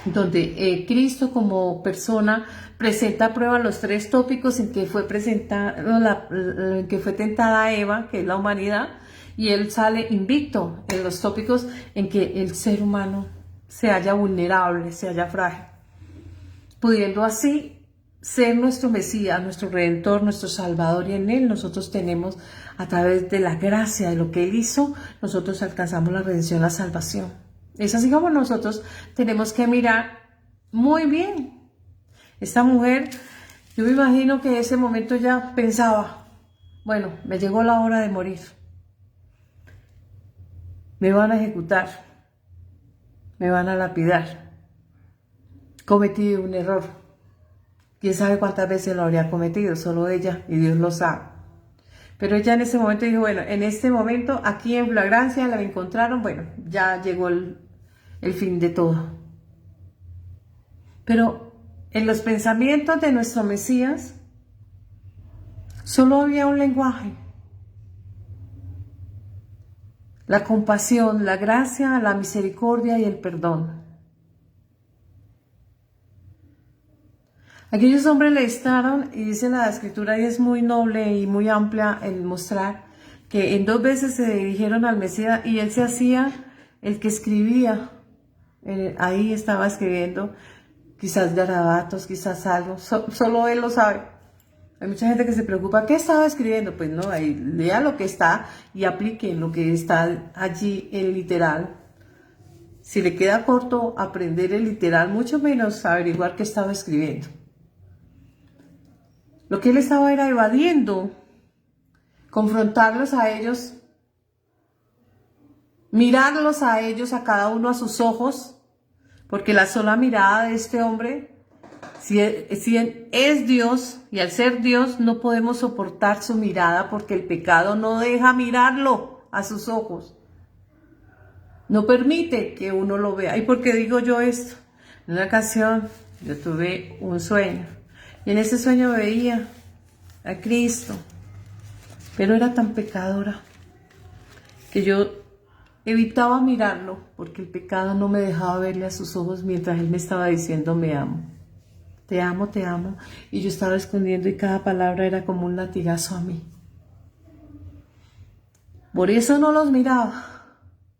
Speaker 1: donde Cristo como persona presenta a prueba los 3 tópicos en que fue en que fue tentada Eva, que es la humanidad, y él sale invicto en los tópicos en que el ser humano se halla vulnerable, se halla frágil, pudiendo así ser nuestro Mesías, nuestro Redentor, nuestro Salvador, y en Él nosotros tenemos, a través de la gracia de lo que Él hizo, nosotros alcanzamos la redención, la salvación. Es así como nosotros tenemos que mirar muy bien. Esta mujer, yo me imagino que en ese momento ya pensaba, bueno, me llegó la hora de morir, me van a ejecutar, me van a lapidar. Cometí un error. Quién sabe cuántas veces lo habría cometido, solo ella y Dios lo sabe. Pero ella en ese momento dijo, bueno, en este momento, aquí en flagrancia la encontraron, bueno, ya llegó el fin de todo. Pero en los pensamientos de nuestro Mesías solo había un lenguaje: la compasión, la gracia, la misericordia y el perdón. Aquellos hombres le estaban, y dice la escritura, y es muy noble y muy amplia el mostrar, que en 2 veces se dirigieron al Mesías y él se hacía el que escribía. Ahí estaba escribiendo, quizás garabatos, quizás algo, solo él lo sabe. Hay mucha gente que se preocupa, ¿qué estaba escribiendo? Pues no, ahí lea lo que está y aplique lo que está allí en literal. Si le queda corto aprender el literal, mucho menos averiguar qué estaba escribiendo. Lo que él estaba era evadiendo, confrontarlos a ellos, mirarlos a ellos, a cada uno a sus ojos, porque la sola mirada de este hombre, si es Dios, y al ser Dios no podemos soportar su mirada porque el pecado no deja mirarlo a sus ojos. No permite que uno lo vea. ¿Y por qué digo yo esto? En una ocasión yo tuve un sueño y en ese sueño veía a Cristo, pero era tan pecadora que yo evitaba mirarlo porque el pecado no me dejaba verle a sus ojos mientras él me estaba diciendo me amo, te amo, y yo estaba escondiendo y cada palabra era como un latigazo a mí. Por eso no los miraba,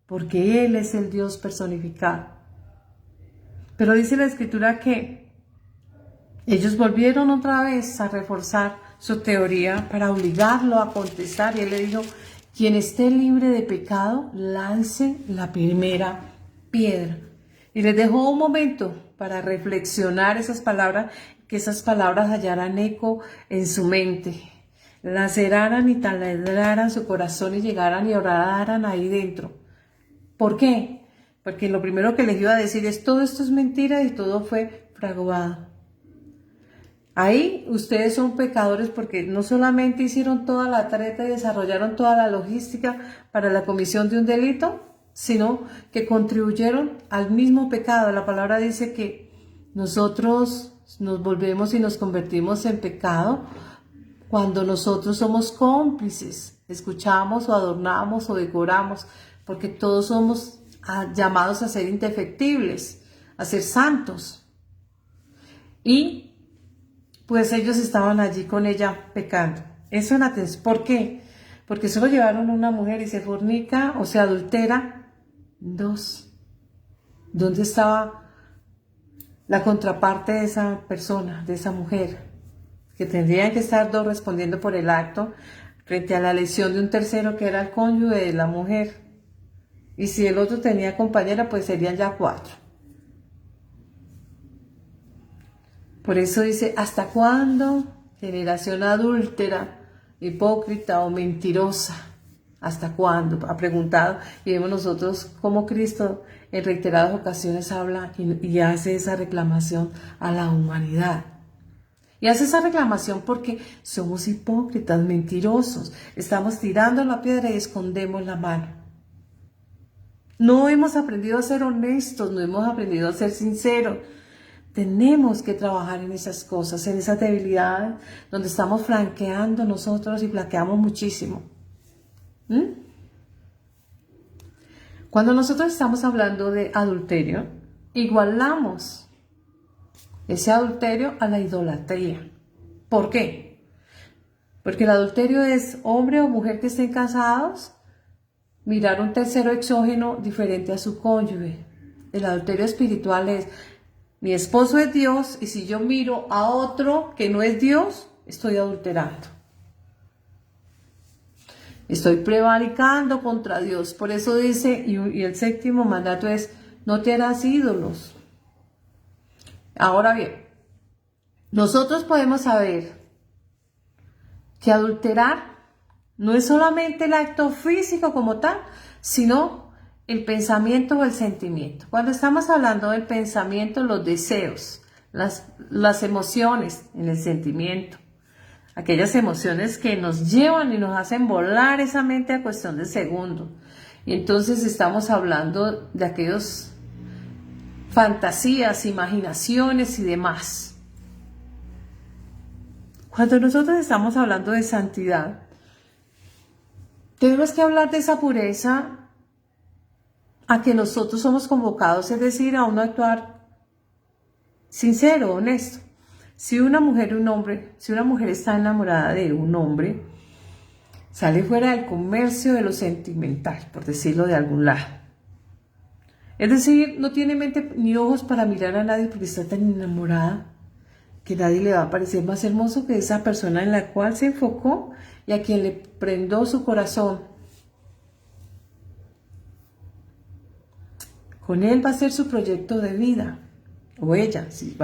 Speaker 1: porque él es el Dios personificado. Pero dice la escritura que ellos volvieron otra vez a reforzar su teoría para obligarlo a contestar, y él le dijo: quien esté libre de pecado, lance la primera piedra. Y les dejó un momento para reflexionar esas palabras, que esas palabras hallaran eco en su mente, laceraran y taladraran su corazón y llegaran y oraran ahí dentro. ¿Por qué? Porque lo primero que les iba a decir es: todo esto es mentira y todo fue fraguado. Ahí ustedes son pecadores porque no solamente hicieron toda la treta y desarrollaron toda la logística para la comisión de un delito, sino que contribuyeron al mismo pecado. La palabra dice que nosotros nos volvemos y nos convertimos en pecado cuando nosotros somos cómplices, escuchamos o adornamos o decoramos, porque todos somos llamados a ser indefectibles, a ser santos. Y pues ellos estaban allí con ella pecando. Eso en atención. ¿Por qué? Porque solo llevaron a una mujer y se fornica o se adultera 2. ¿Dónde estaba la contraparte de esa persona, de esa mujer? Que tendrían que estar 2 respondiendo por el acto frente a la lesión de un tercero que era el cónyuge de la mujer. Y si el otro tenía compañera, pues serían ya 4. Por eso dice: ¿hasta cuándo, generación adúltera, hipócrita o mentirosa? ¿Hasta cuándo? Ha preguntado, y vemos nosotros cómo Cristo en reiteradas ocasiones habla y hace esa reclamación a la humanidad. Y hace esa reclamación porque somos hipócritas, mentirosos, estamos tirando la piedra y escondemos la mano. No hemos aprendido a ser honestos, no hemos aprendido a ser sinceros. Tenemos que trabajar en esas cosas, en esas debilidades, donde estamos flanqueando nosotros y flanqueamos muchísimo. Cuando nosotros estamos hablando de adulterio, igualamos ese adulterio a la idolatría. ¿Por qué? Porque el adulterio es hombre o mujer que estén casados, mirar un tercero exógeno diferente a su cónyuge. El adulterio espiritual es: mi esposo es Dios y si yo miro a otro que no es Dios, estoy adulterando. Estoy prevaricando contra Dios. Por eso dice, y el 7º mandato es: no te harás ídolos. Ahora bien, nosotros podemos saber que adulterar no es solamente el acto físico como tal, sino el pensamiento o el sentimiento. Cuando estamos hablando del pensamiento, los deseos, las emociones en el sentimiento, aquellas emociones que nos llevan y nos hacen volar esa mente a cuestión de segundos. Y entonces estamos hablando de aquellos fantasías, imaginaciones y demás. Cuando nosotros estamos hablando de santidad, tenemos que hablar de esa pureza a que nosotros somos convocados, es decir, a un actuar sincero, honesto. Si una mujer está enamorada de un hombre, sale fuera del comercio de lo sentimental, por decirlo de algún lado. Es decir, no tiene mente ni ojos para mirar a nadie porque está tan enamorada que nadie le va a parecer más hermoso que esa persona en la cual se enfocó y a quien le prendó su corazón. Con él va a ser su proyecto de vida, o ella, si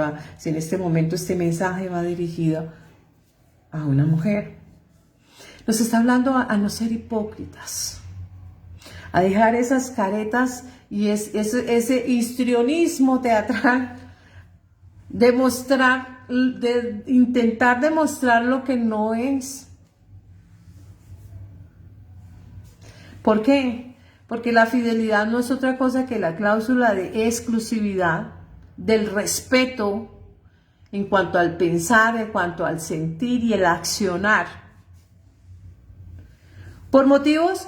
Speaker 1: en este momento este mensaje va dirigido a una mujer. Nos está hablando a no ser hipócritas, a dejar esas caretas y ese histrionismo teatral, de intentar demostrar lo que no es. ¿Por qué? Porque la fidelidad no es otra cosa que la cláusula de exclusividad, del respeto en cuanto al pensar, en cuanto al sentir y el accionar, por motivos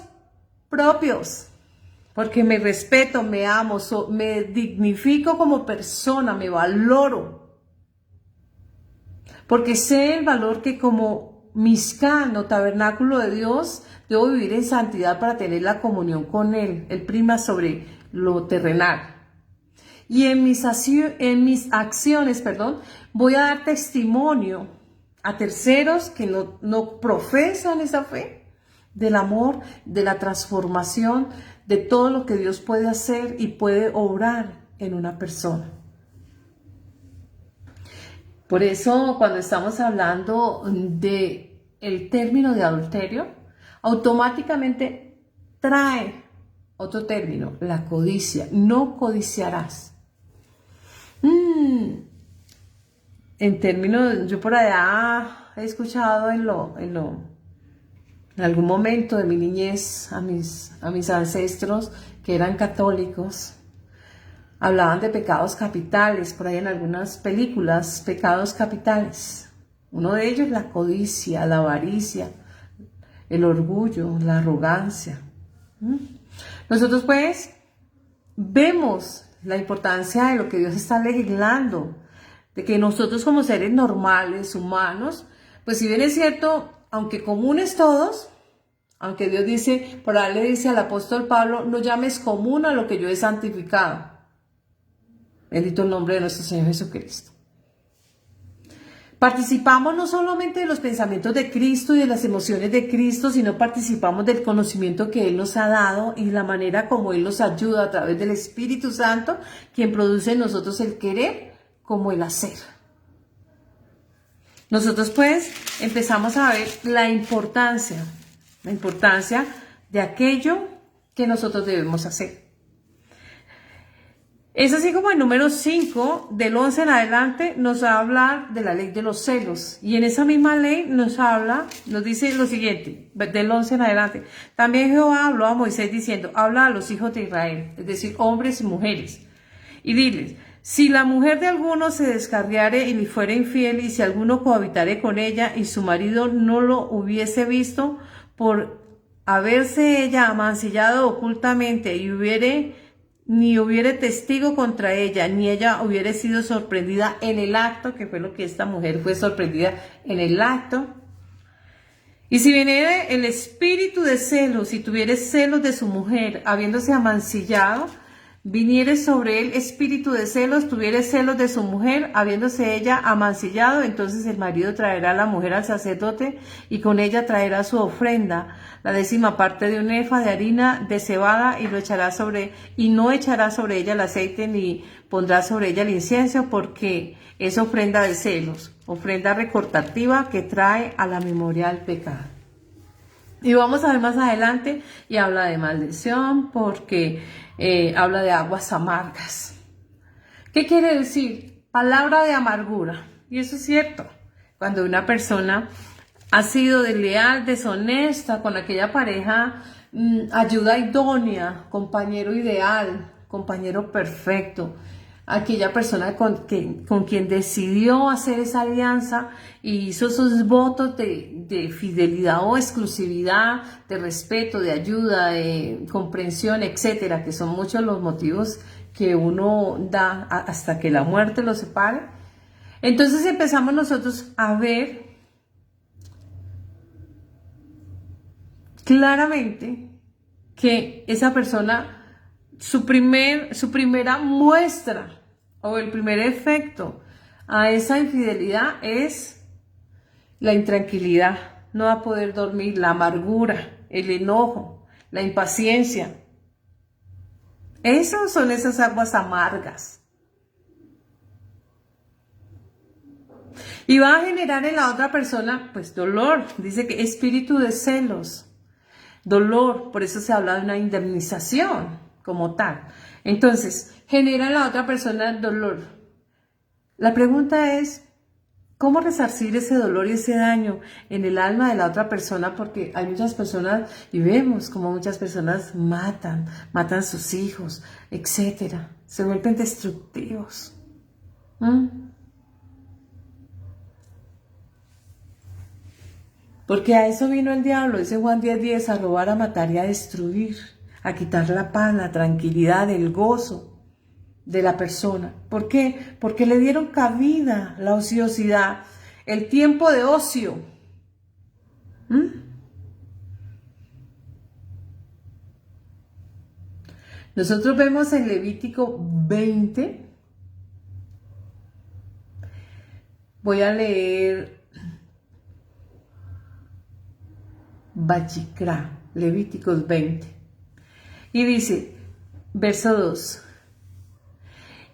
Speaker 1: propios, porque me respeto, me amo, me dignifico como persona, me valoro, porque sé el valor que como Mishkan o tabernáculo de Dios debo vivir en santidad para tener la comunión con Él. Él prima sobre lo terrenal. Y en mis acciones, voy a dar testimonio a terceros que no profesan esa fe, del amor, de la transformación, de todo lo que Dios puede hacer y puede obrar en una persona. Por eso, cuando estamos hablando de el término de adulterio, automáticamente trae otro término, la codicia. No codiciarás. En términos, yo por allá he escuchado en algún momento de mi niñez a mis ancestros que eran católicos, hablaban de pecados capitales, por ahí en algunas películas, pecados capitales. Uno de ellos la codicia, la avaricia, el orgullo, la arrogancia. Nosotros pues vemos la importancia de lo que Dios está legislando, de que nosotros como seres normales, humanos, pues si bien es cierto, aunque comunes todos, aunque Dios dice, por ahí le dice al apóstol Pablo, no llames común a lo que yo he santificado. Bendito el nombre de nuestro Señor Jesucristo. Participamos no solamente de los pensamientos de Cristo y de las emociones de Cristo, sino participamos del conocimiento que Él nos ha dado y la manera como Él nos ayuda a través del Espíritu Santo, quien produce en nosotros el querer como el hacer. Nosotros pues empezamos a ver la importancia de aquello que nosotros debemos hacer. Es así como el número 5, del 11 en adelante, nos va a hablar de la ley de los celos. Y en esa misma ley nos dice lo siguiente, del 11 en adelante. También Jehová habló a Moisés diciendo, habla a los hijos de Israel, es decir, hombres y mujeres. Y diles, si la mujer de alguno se descarriare y le fuere infiel, y si alguno cohabitare con ella, y su marido no lo hubiese visto, por haberse ella amancillado ocultamente, ni hubiere testigo contra ella, ni ella hubiere sido sorprendida en el acto, que fue lo que esta mujer fue sorprendida en el acto. Y si viniere el espíritu de celos, si tuviere celos de su mujer, habiéndose amancillado, viniere sobre él espíritu de celos, tuviere celos de su mujer, habiéndose ella amancillado, entonces el marido traerá a la mujer al sacerdote y con ella traerá su ofrenda, la 10ª parte de un efa de harina de cebada, y no echará sobre ella el aceite ni pondrá sobre ella el incienso, porque es ofrenda de celos, ofrenda recortativa que trae a la memoria el pecado. Y vamos a ver más adelante y habla de maldición porque habla de aguas amargas. ¿Qué quiere decir? Palabra de amargura. Y eso es cierto. Cuando una persona ha sido desleal, deshonesta con aquella pareja, ayuda idónea, compañero ideal, compañero perfecto, aquella persona con quien decidió hacer esa alianza y hizo esos votos de fidelidad o exclusividad, de respeto, de ayuda, de comprensión, etcétera, que son muchos los motivos que uno da hasta que la muerte los separe. Entonces empezamos nosotros a ver claramente que esa persona, su primera muestra o el primer efecto a esa infidelidad es la intranquilidad, no va a poder dormir, la amargura, el enojo, la impaciencia. Esas son esas aguas amargas. Y va a generar en la otra persona, pues, dolor. Dice que espíritu de celos, dolor, por eso se habla de una indemnización como tal. Entonces, genera en la otra persona dolor. La pregunta es, ¿cómo resarcir ese dolor y ese daño en el alma de la otra persona? Porque hay muchas personas, y vemos como muchas personas matan a sus hijos, etcétera. Se vuelven destructivos. Porque a eso vino el diablo, dice Juan 10:10, a robar, a matar y a destruir, a quitar la paz, la tranquilidad, el gozo de la persona. ¿Por qué? Porque le dieron cabida, la ociosidad, el tiempo de ocio. Nosotros vemos en Levítico 20, voy a leer Vayikra, Levíticos 20, y dice, verso 2,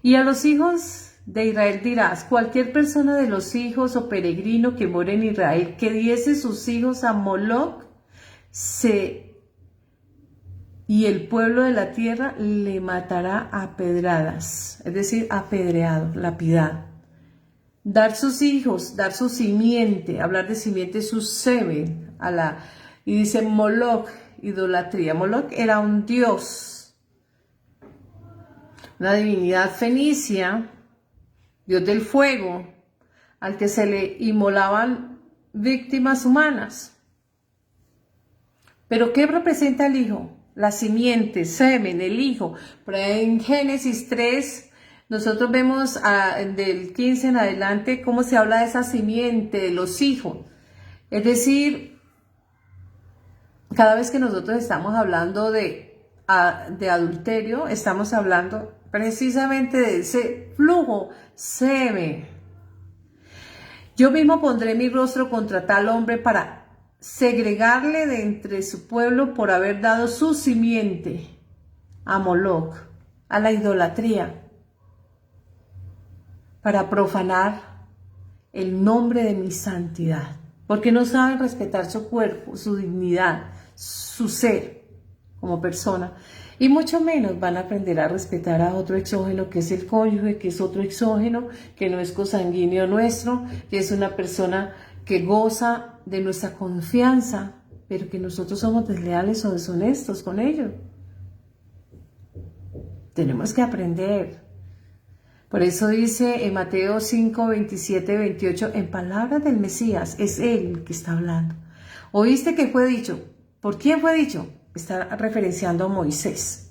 Speaker 1: y a los hijos de Israel dirás, cualquier persona de los hijos o peregrino que more en Israel, que diese sus hijos a Moloc, y el pueblo de la tierra le matará a pedradas, es decir, apedreado, lapidado. Dar sus hijos, dar su simiente, hablar de simiente, su semen, y dice Moloc, idolatría. Moloc era un dios, una divinidad fenicia, dios del fuego, al que se le inmolaban víctimas humanas. ¿Pero qué representa el hijo? La simiente, semen, el hijo. Pero en Génesis 3, nosotros vemos del 15 en adelante cómo se habla de esa simiente, de los hijos. Es decir, cada vez que nosotros estamos hablando de adulterio, estamos hablando precisamente de ese flujo, semen. Yo mismo pondré mi rostro contra tal hombre para segregarle de entre su pueblo por haber dado su simiente a Moloc, a la idolatría, para profanar el nombre de mi santidad, porque no saben respetar su cuerpo, su dignidad, su ser como persona, y mucho menos van a aprender a respetar a otro exógeno que es el cónyuge, que es otro exógeno, que no es consanguíneo nuestro, que es una persona que goza de nuestra confianza, pero que nosotros somos desleales o deshonestos con ellos. Tenemos que aprender. Por eso dice en Mateo 5, 27, 28, en palabras del Mesías, es Él que está hablando. ¿Oíste que fue dicho? ¿Por quién fue dicho? Está referenciando a Moisés.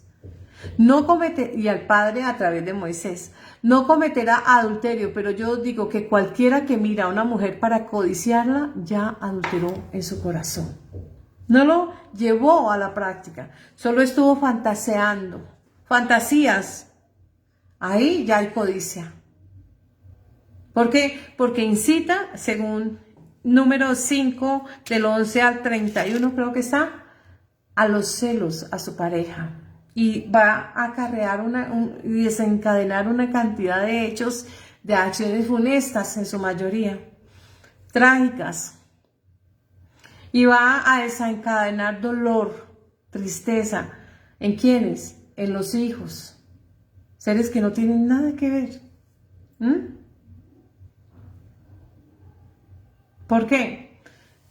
Speaker 1: Y al Padre a través de Moisés. No cometerá adulterio, pero yo digo que cualquiera que mira a una mujer para codiciarla, ya adulteró en su corazón. No lo llevó a la práctica, solo estuvo fantaseando. Fantasías. Ahí ya hay codicia. ¿Por qué? Porque incita, según número 5, del 11 al 31, creo que está, a los celos a su pareja. Y va a acarrear y desencadenar una cantidad de hechos, de acciones funestas en su mayoría, trágicas. Y va a desencadenar dolor, tristeza. ¿En quiénes? En los hijos. Seres que no tienen nada que ver. ¿Por qué?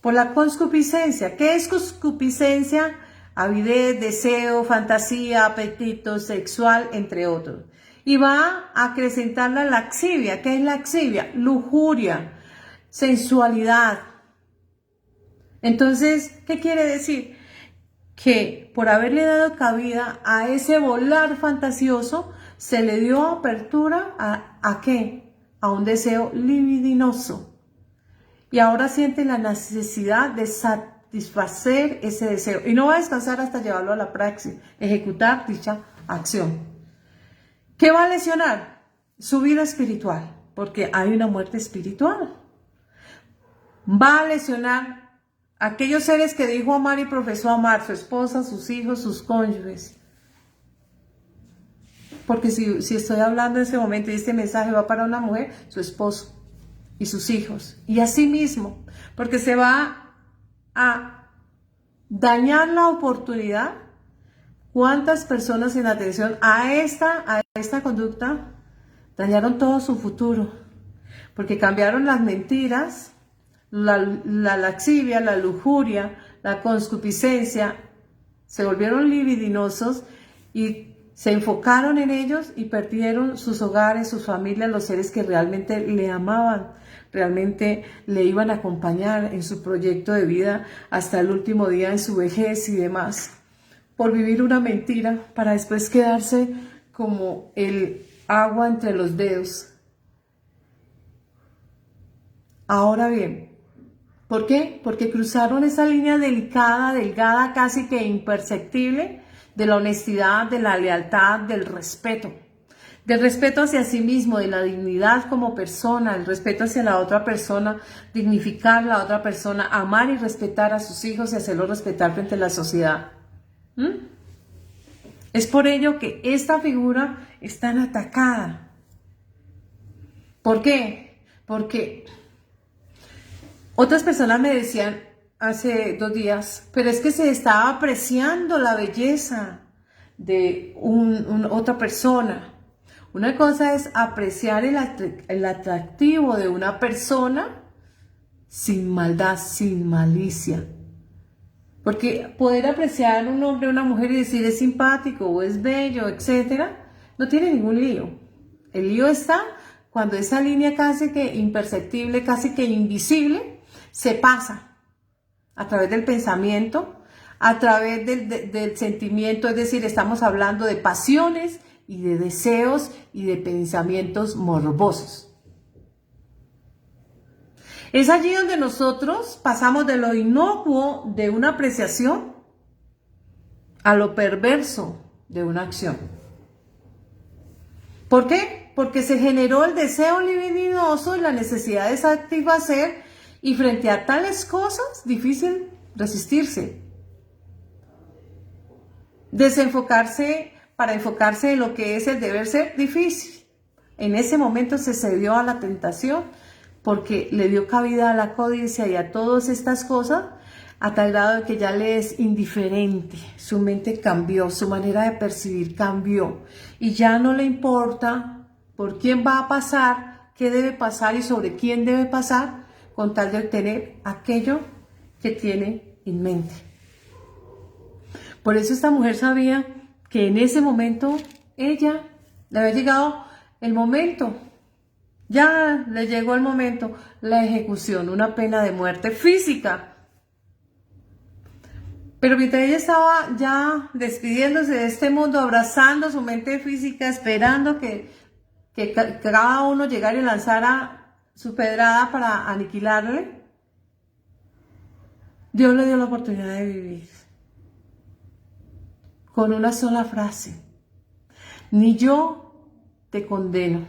Speaker 1: Por la concupiscencia. ¿Qué es concupiscencia? Avidez, deseo, fantasía, apetito sexual, entre otros. y va a acrecentar la laxivia. ¿Qué es laxivia? Lujuria, sensualidad. Entonces, ¿qué quiere decir? Que por haberle dado cabida a ese volar fantasioso, se le dio apertura ¿a qué? A un deseo libidinoso. Y ahora siente la necesidad de satisfacer ese deseo. Y no va a descansar hasta llevarlo a la praxis, ejecutar dicha acción. ¿Qué va a lesionar? Su vida espiritual, porque hay una muerte espiritual. Va a lesionar aquellos seres que dijo amar y profesó amar, su esposa, sus hijos, sus cónyuges. Porque si estoy hablando en ese momento y este mensaje va para una mujer, su esposo y sus hijos. Y así mismo, porque se va a dañar la oportunidad. ¿Cuántas personas en atención a esta conducta dañaron todo su futuro? Porque cambiaron las mentiras, la laxivia, la lujuria, la concupiscencia, se volvieron libidinosos y se enfocaron en ellos y perdieron sus hogares, sus familias, los seres que realmente le amaban, realmente le iban a acompañar en su proyecto de vida hasta el último día en su vejez y demás, por vivir una mentira para después quedarse como el agua entre los dedos. Ahora bien, ¿por qué? Porque cruzaron esa línea delicada, delgada, casi que imperceptible, de la honestidad, de la lealtad, del respeto hacia sí mismo, de la dignidad como persona, el respeto hacia la otra persona, dignificar a la otra persona, amar y respetar a sus hijos y hacerlos respetar frente a la sociedad. Es por ello que esta figura es tan atacada. ¿Por qué? Porque otras personas me decían hace 2 días, pero es que se estaba apreciando la belleza de otra persona. Una cosa es apreciar el atractivo de una persona sin maldad, sin malicia. Porque poder apreciar a un hombre o una mujer y decir es simpático o es bello, etcétera, no tiene ningún lío. El lío está cuando esa línea casi que imperceptible, casi que invisible, se pasa a través del pensamiento, a través del sentimiento, es decir, estamos hablando de pasiones y de deseos y de pensamientos morbosos. Es allí donde nosotros pasamos de lo inocuo de una apreciación a lo perverso de una acción. ¿Por qué? Porque se generó el deseo libidinoso y la necesidad de satisfacer, y frente a tales cosas, difícil resistirse. Desenfocarse para enfocarse en lo que es el deber ser, difícil. En ese momento se cedió a la tentación porque le dio cabida a la codicia y a todas estas cosas, a tal grado de que ya le es indiferente. Su mente cambió, su manera de percibir cambió y ya no le importa por quién va a pasar, qué debe pasar y sobre quién debe pasar, con tal de obtener aquello que tiene en mente. Por eso esta mujer sabía que en ese momento ella le había llegado el momento, ya le llegó el momento, la ejecución, una pena de muerte física. Pero mientras ella estaba ya despidiéndose de este mundo, abrazando su mente física, esperando que cada uno llegara y lanzara su pedrada para aniquilarle, Dios le dio la oportunidad de vivir con una sola frase: ni yo te condeno,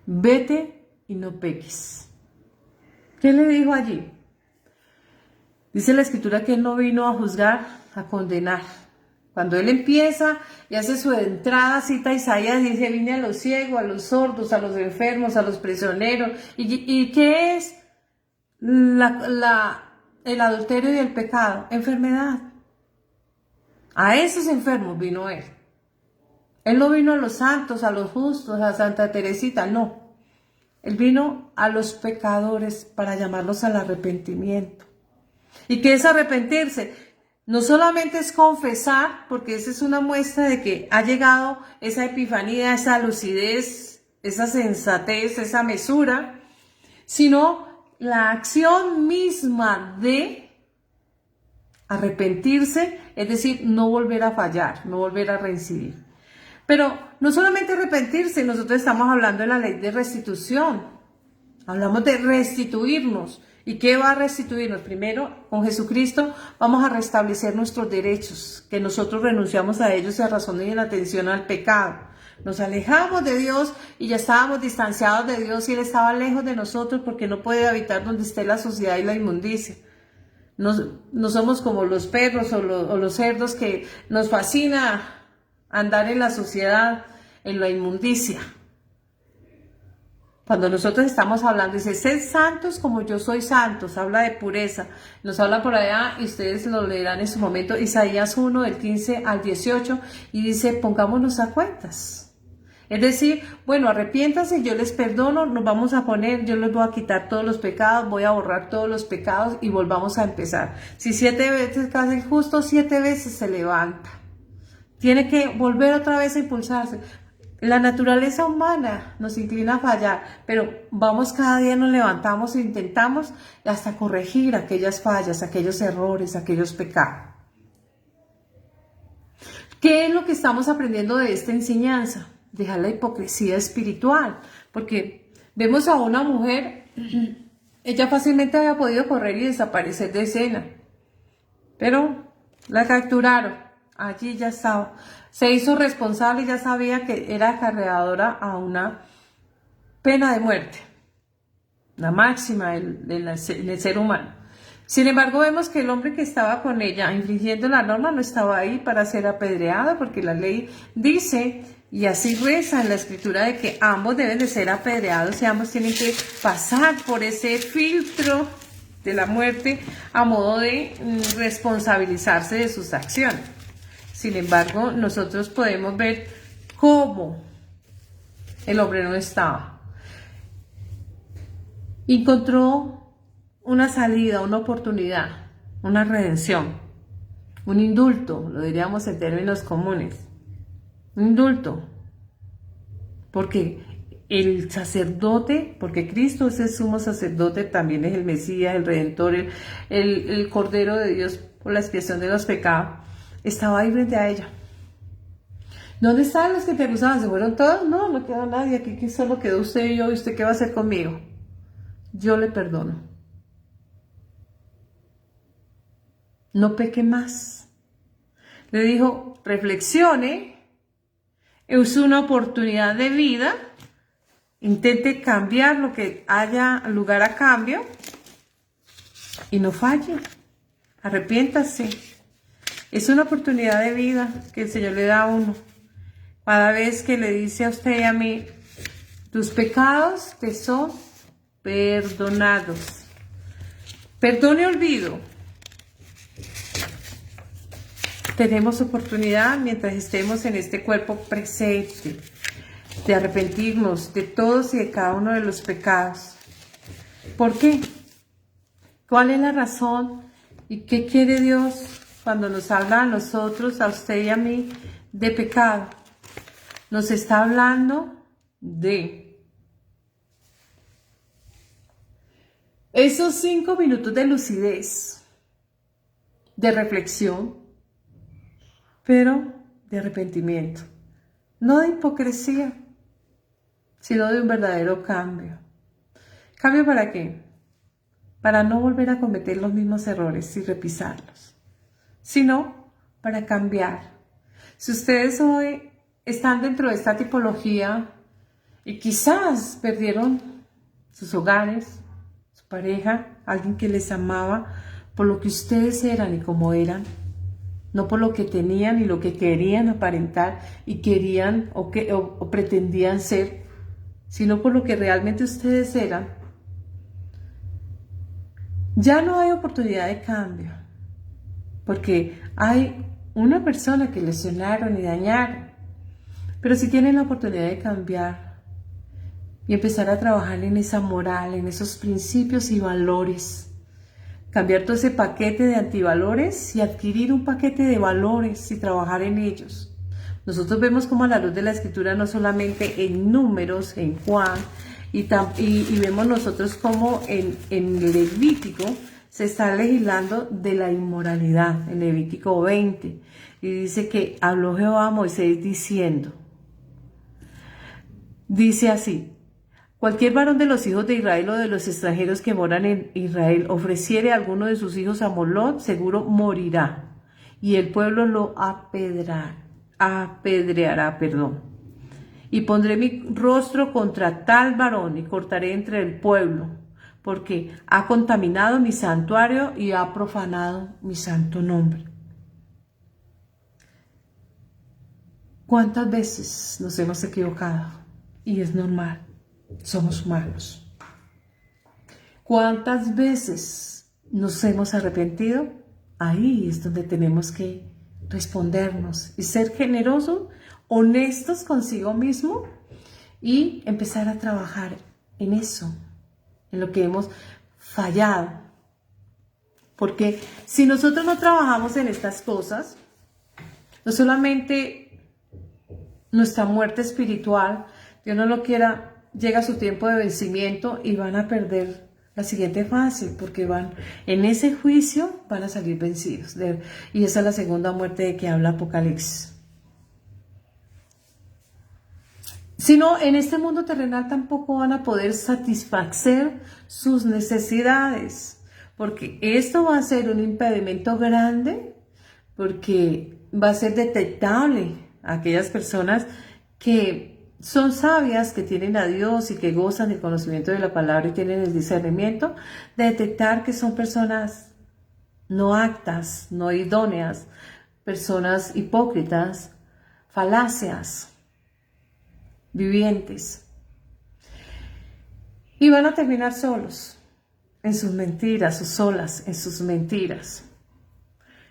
Speaker 1: vete y no peques. ¿Qué le dijo allí? Dice la escritura que él no vino a juzgar, a condenar. Cuando él empieza y hace su entrada, cita a Isaías, dice: vine a los ciegos, a los sordos, a los enfermos, a los prisioneros. ¿Y qué es el adulterio y el pecado? Enfermedad. A esos enfermos vino él. Él no vino a los santos, a los justos, a Santa Teresita, no. Él vino a los pecadores para llamarlos al arrepentimiento. ¿Y qué es arrepentirse? No solamente es confesar, porque esa es una muestra de que ha llegado esa epifanía, esa lucidez, esa sensatez, esa mesura, sino la acción misma de arrepentirse, es decir, no volver a fallar, no volver a reincidir. Pero no solamente arrepentirse, nosotros estamos hablando de la ley de restitución, hablamos de restituirnos. ¿Y qué va a restituirnos? Primero, con Jesucristo vamos a restablecer nuestros derechos, que nosotros renunciamos a ellos a razón de inatención al pecado. Nos alejamos de Dios y ya estábamos distanciados de Dios y Él estaba lejos de nosotros porque no puede habitar donde esté la suciedad y la inmundicia. No somos como los perros o los cerdos que nos fascina andar en la suciedad, en la inmundicia. Cuando nosotros estamos hablando, dice, sed santos como yo soy santos, habla de pureza. Nos habla por allá, y ustedes lo leerán en su momento, Isaías 1, del 15 al 18, y dice, pongámonos a cuentas. Es decir, bueno, arrepiéntanse, yo les perdono, nos vamos a poner, yo les voy a quitar todos los pecados, voy a borrar todos los pecados y volvamos a empezar. Si 7 veces cae el justo, 7 veces se levanta. Tiene que volver otra vez a impulsarse. La naturaleza humana nos inclina a fallar, pero vamos cada día, nos levantamos e intentamos hasta corregir aquellas fallas, aquellos errores, aquellos pecados. ¿Qué es lo que estamos aprendiendo de esta enseñanza? Dejar la hipocresía espiritual, porque vemos a una mujer, ella fácilmente había podido correr y desaparecer de escena, pero la capturaron, allí ya estaba. Se hizo responsable y ya sabía que era acarreadora a una pena de muerte, la máxima en el ser humano. Sin embargo, vemos que el hombre que estaba con ella infringiendo la norma no estaba ahí para ser apedreado, porque la ley dice, y así reza en la escritura, de que ambos deben de ser apedreados y ambos tienen que pasar por ese filtro de la muerte a modo de responsabilizarse de sus acciones. Sin embargo, nosotros podemos ver cómo el hombre no estaba. Encontró una salida, una oportunidad, una redención, un indulto, lo diríamos en términos comunes. Un indulto. Porque el sacerdote, porque Cristo es el sumo sacerdote, también es el Mesías, el Redentor, el Cordero de Dios por la expiación de los pecados. Estaba ahí frente a ella. ¿Dónde están los que te acusaban? ¿Se fueron todos? No, no quedó nadie. Aquí solo quedó usted y yo. ¿Y usted qué va a hacer conmigo? Yo le perdono. No peque más. Le dijo, reflexione. Es una oportunidad de vida. Intente cambiar lo que haya lugar a cambio. Y no falle. Arrepiéntase. Es una oportunidad de vida que el Señor le da a uno. Cada vez que le dice a usted y a mí, tus pecados te son perdonados. Perdón y olvido. Tenemos oportunidad mientras estemos en este cuerpo presente de arrepentirnos de todos y de cada uno de los pecados. ¿Por qué? ¿Cuál es la razón? ¿Y qué quiere Dios cuando nos habla a nosotros, a usted y a mí, de pecado? Nos está hablando de esos 5 minutos de lucidez, de reflexión, pero de arrepentimiento. No de hipocresía, sino de un verdadero cambio. ¿Cambio para qué? Para no volver a cometer los mismos errores y repisarlos, sino para cambiar. Si ustedes hoy están dentro de esta tipología y quizás perdieron sus hogares, su pareja, alguien que les amaba por lo que ustedes eran y como eran, no por lo que tenían y lo que querían aparentar y querían o pretendían ser, sino por lo que realmente ustedes eran, ya no hay oportunidad de cambio, porque hay una persona que lesionaron y dañaron. Pero si tienen la oportunidad de cambiar y empezar a trabajar en esa moral, en esos principios y valores, cambiar todo ese paquete de antivalores y adquirir un paquete de valores y trabajar en ellos. Nosotros vemos como a la luz de la Escritura, no solamente en Números, en Juan, y vemos nosotros como en Levítico se está legislando de la inmoralidad, en Levítico 20, y dice que habló Jehová a Moisés diciendo, dice así: cualquier varón de los hijos de Israel o de los extranjeros que moran en Israel ofreciere a alguno de sus hijos a Moloc, seguro morirá, y el pueblo lo apedreará. Y pondré mi rostro contra tal varón y cortaré entre el pueblo, porque ha contaminado mi santuario y ha profanado mi santo nombre. ¿Cuántas veces nos hemos equivocado? Y es normal, somos humanos. ¿Cuántas veces nos hemos arrepentido? Ahí es donde tenemos que respondernos y ser generosos, honestos consigo mismo y empezar a trabajar en eso, en lo que hemos fallado. Porque si nosotros no trabajamos en estas cosas, no solamente nuestra muerte espiritual, Dios no lo quiera, llega su tiempo de vencimiento y van a perder la siguiente fase, porque van en ese juicio, van a salir vencidos. Y esa es la segunda muerte de que habla Apocalipsis. Sino en este mundo terrenal tampoco van a poder satisfacer sus necesidades, porque esto va a ser un impedimento grande, porque va a ser detectable a aquellas personas que son sabias, que tienen a Dios y que gozan del conocimiento de la palabra y tienen el discernimiento de detectar que son personas no aptas, no idóneas, personas hipócritas, falacias vivientes, y van a terminar solos en sus mentiras o solas en sus mentiras.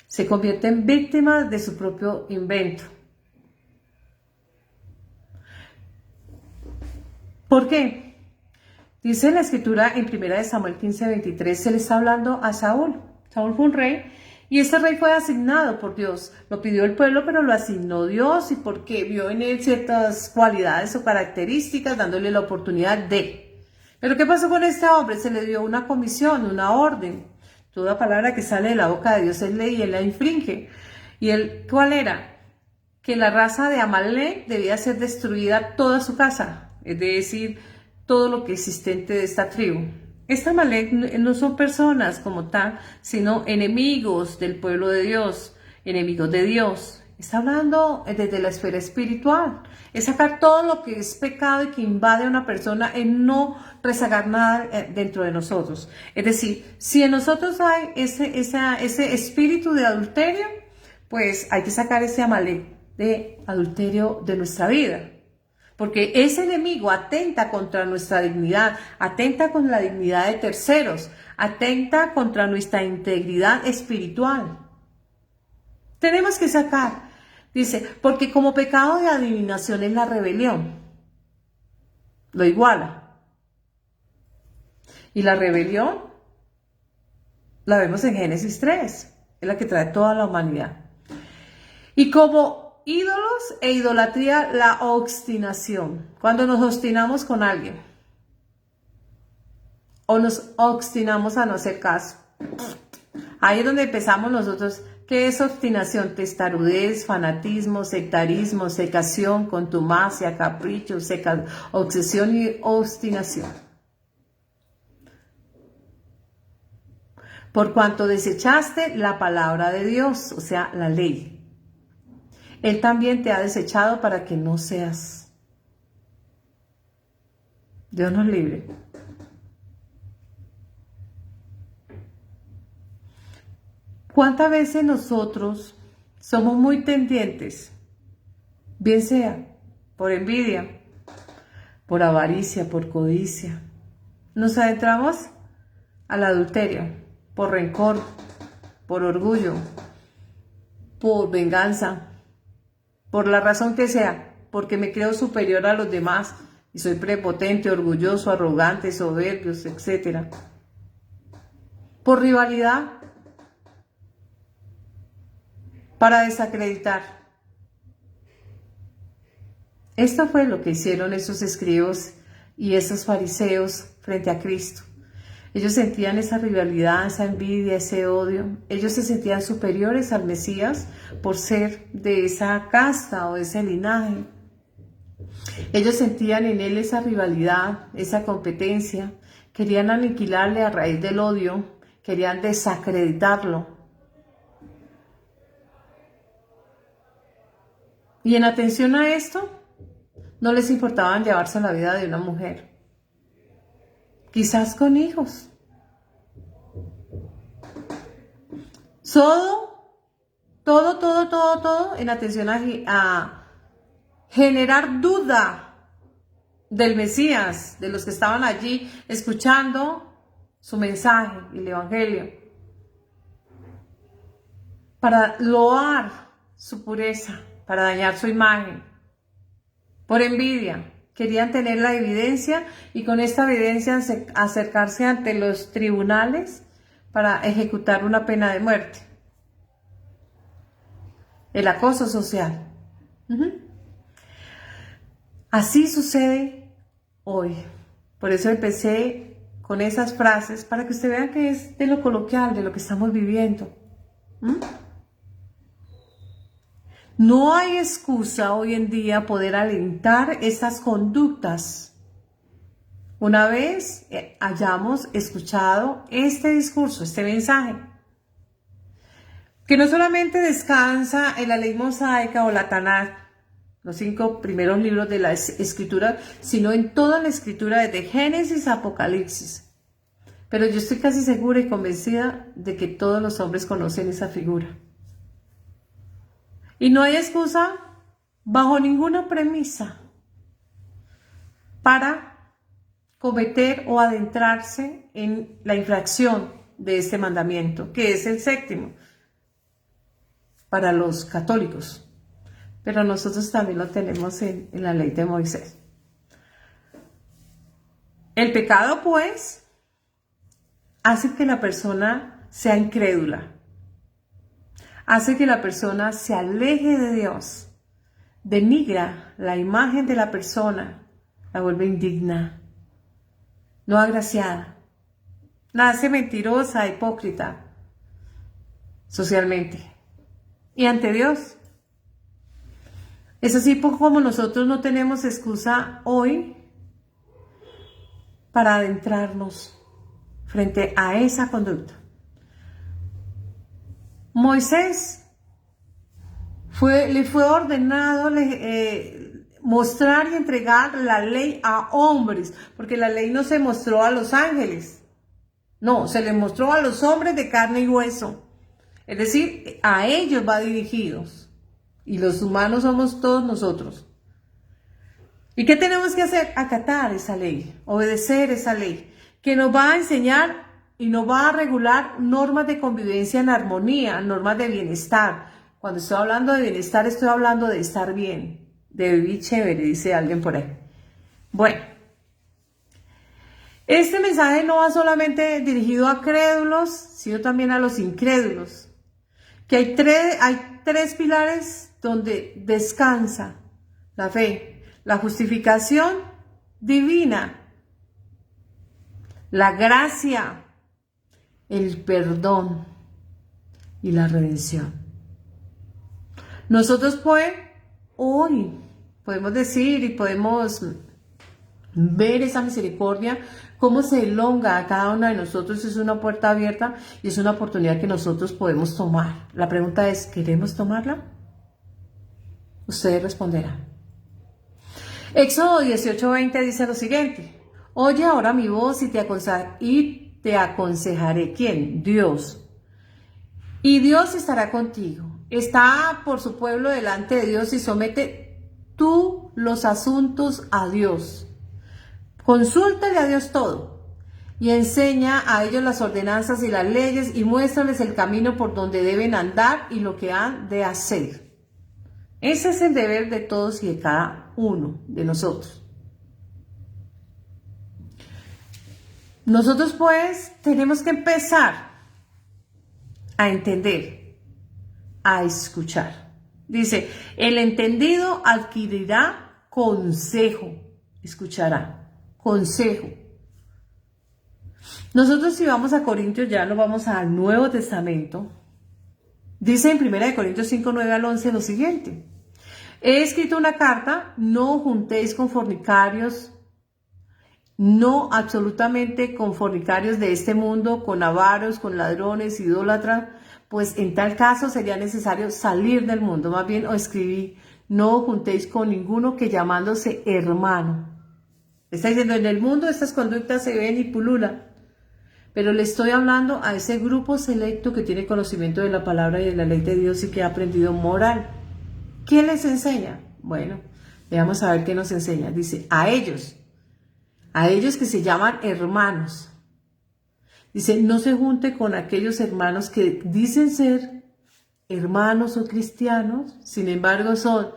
Speaker 1: Se convierten víctimas de su propio invento. ¿Por qué? Dice la Escritura en 1 Samuel 15:23, se le está hablando a Saúl. Saúl fue un rey y este rey fue asignado por Dios. Lo pidió el pueblo, pero lo asignó Dios, y porque vio en él ciertas cualidades o características, dándole la oportunidad de. Pero ¿qué pasó con este hombre? Se le dio una comisión, una orden. Toda palabra que sale de la boca de Dios es ley y él la infringe. ¿Y él cuál era? Que la raza de Amalek debía ser destruida toda su casa, es decir, todo lo que existente de esta tribu. Esta Amalek no son personas como tal, sino enemigos del pueblo de Dios, enemigos de Dios. Está hablando desde la esfera espiritual. Es sacar todo lo que es pecado y que invade a una persona, en no rezagar nada dentro de nosotros. Es decir, si en nosotros hay ese espíritu de adulterio, pues hay que sacar ese Amalek de adulterio de nuestra vida. Porque ese enemigo atenta contra nuestra dignidad, atenta con la dignidad de terceros, atenta contra nuestra integridad espiritual. Tenemos que sacar, dice, porque como pecado de adivinación es la rebelión, lo iguala. Y la rebelión la vemos en Génesis 3, es la que trae toda la humanidad. Y como ídolos e idolatría, la obstinación. Cuando nos obstinamos con alguien o nos obstinamos a no hacer caso, ahí es donde empezamos nosotros. ¿Qué es obstinación? Testarudez, fanatismo, sectarismo, secación, contumacia, capricho, obsesión y obstinación. Por cuanto desechaste la palabra de Dios, o sea, la ley, Él también te ha desechado para que no seas. Dios nos libre. ¿Cuántas veces nosotros somos muy tendientes, bien sea por envidia, por avaricia, por codicia, nos adentramos al adulterio, por rencor, por orgullo, por venganza, por la razón que sea, porque me creo superior a los demás y soy prepotente, orgulloso, arrogante, soberbio, etc. por rivalidad, para desacreditar. Esto fue lo que hicieron esos escribas y esos fariseos frente a Cristo. Ellos sentían esa rivalidad, esa envidia, ese odio. Ellos se sentían superiores al Mesías por ser de esa casta o de ese linaje. Ellos sentían en él esa rivalidad, esa competencia. Querían aniquilarle a raíz del odio, querían desacreditarlo. Y en atención a esto, no les importaba llevarse la vida de una mujer. Quizás con hijos. Todo en atención a generar duda del Mesías, de los que estaban allí escuchando su mensaje y el Evangelio, para loar su pureza, para dañar su imagen, por envidia. Querían tener la evidencia y con esta evidencia acercarse ante los tribunales para ejecutar una pena de muerte. El acoso social. Así sucede hoy. Por eso empecé con esas frases para que usted vea que es de lo coloquial, de lo que estamos viviendo. No hay excusa hoy en día poder alentar estas conductas. Una vez hayamos escuchado este discurso, este mensaje, que no solamente descansa en la ley mosaica o la Tanaj, los 5 primeros libros de la Escritura, sino en toda la Escritura desde Génesis a Apocalipsis. Pero yo estoy casi segura y convencida de que todos los hombres conocen esa figura. Y no hay excusa bajo ninguna premisa para cometer o adentrarse en la infracción de este mandamiento, que es el 7º para los católicos. Pero nosotros también lo tenemos en la ley de Moisés. El pecado, pues, hace que la persona sea incrédula. Hace que la persona se aleje de Dios, denigra la imagen de la persona, la vuelve indigna, no agraciada, la hace mentirosa, hipócrita, socialmente y ante Dios. Es así como nosotros no tenemos excusa hoy para adentrarnos frente a esa conducta. Moisés le fue ordenado mostrar y entregar la ley a hombres, porque la ley no se mostró a los ángeles, no, se le mostró a los hombres de carne y hueso, es decir, a ellos va dirigidos, y los humanos somos todos nosotros. ¿Y qué tenemos que hacer? Acatar esa ley, obedecer esa ley, que nos va a enseñar y nos va a regular normas de convivencia en armonía, normas de bienestar. Cuando estoy hablando de bienestar, estoy hablando de estar bien, de vivir chévere, dice alguien por ahí. Bueno, este mensaje no va solamente dirigido a crédulos, sino también a los incrédulos. Que hay tres pilares donde descansa la fe: la justificación divina, la gracia, el perdón y la redención. Nosotros pues hoy podemos decir y podemos ver esa misericordia, cómo se elonga a cada uno de nosotros. Es una puerta abierta y es una oportunidad que nosotros podemos tomar. La pregunta es, ¿queremos tomarla? Ustedes responderán. Éxodo 18:20 dice lo siguiente: oye ahora mi voz y te aconsejaré. ¿Quién? Dios. Y Dios estará contigo. Está por su pueblo delante de Dios y somete tú los asuntos a Dios. Consúltale a Dios todo y enseña a ellos las ordenanzas y las leyes y muéstrales el camino por donde deben andar y lo que han de hacer. Ese es el deber de todos y de cada uno de nosotros. Nosotros pues tenemos que empezar a entender, a escuchar. Dice, el entendido adquirirá consejo, escuchará, consejo. Nosotros si vamos a Corintios, ya nos vamos al Nuevo Testamento, dice en 1 Corintios 5, 9 al 11 lo siguiente: he escrito una carta, no juntéis con fornicarios, no absolutamente con fornicarios de este mundo, con avaros, con ladrones, idólatras, pues en tal caso sería necesario salir del mundo. Más bien os escribí, no juntéis con ninguno que llamándose hermano. Está diciendo, en el mundo estas conductas se ven y pululan, pero le estoy hablando a ese grupo selecto que tiene conocimiento de la palabra y de la ley de Dios y que ha aprendido moral. ¿Qué les enseña? Bueno, veamos a ver qué nos enseña. Dice, a ellos que se llaman hermanos. Dice, no se junte con aquellos hermanos que dicen ser hermanos o cristianos, sin embargo son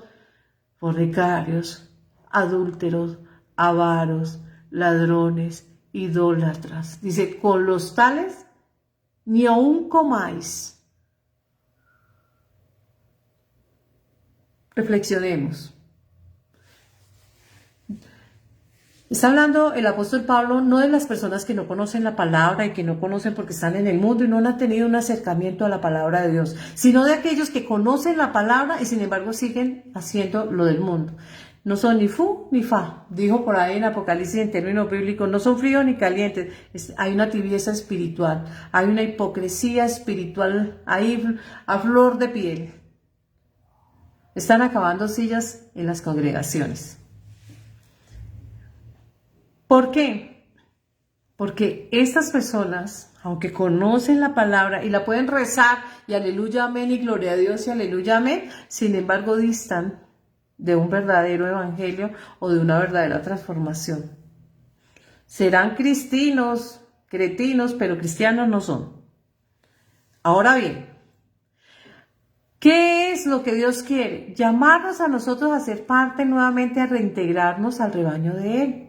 Speaker 1: fornicarios, adúlteros, avaros, ladrones, idólatras. Dice, con los tales ni aun comáis. Reflexionemos. Está hablando el apóstol Pablo no de las personas que no conocen la palabra y que no conocen porque están en el mundo y no han tenido un acercamiento a la palabra de Dios, sino de aquellos que conocen la palabra y sin embargo siguen haciendo lo del mundo. No son ni fu ni fa, dijo por ahí en Apocalipsis en términos bíblicos, no son fríos ni calientes, hay una tibieza espiritual, hay una hipocresía espiritual ahí a flor de piel. Están acabando sillas en las congregaciones. ¿Por qué? Porque estas personas, aunque conocen la palabra y la pueden rezar y aleluya, amén y gloria a Dios y aleluya, amén, sin embargo distan de un verdadero evangelio o de una verdadera transformación. Serán cretinos, pero cristianos no son. Ahora bien, ¿qué es lo que Dios quiere? Llamarnos a nosotros a ser parte nuevamente, a reintegrarnos al rebaño de Él.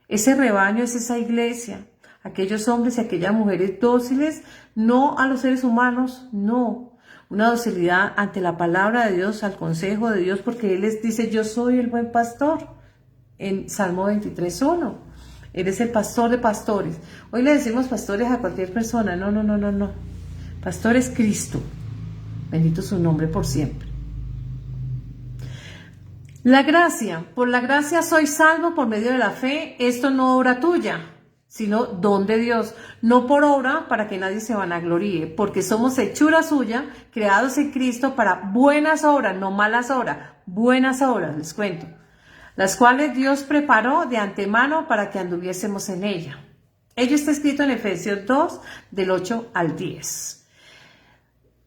Speaker 1: Ese rebaño es esa iglesia, aquellos hombres y aquellas mujeres dóciles, no a los seres humanos, no. Una docilidad ante la palabra de Dios, al consejo de Dios, porque Él les dice, yo soy el buen pastor, en Salmo 23:1. Él es el pastor de pastores. Hoy le decimos pastores a cualquier persona, no. Pastor es Cristo, bendito su nombre por siempre. La gracia, por la gracia soy salvo por medio de la fe, esto no obra tuya, sino don de Dios, no por obra para que nadie se vanagloríe, porque somos hechura suya, creados en Cristo para buenas obras, no malas obras, buenas obras, les cuento, las cuales Dios preparó de antemano para que anduviésemos en ella. Ello está escrito en Efesios 2, del 8 al 10.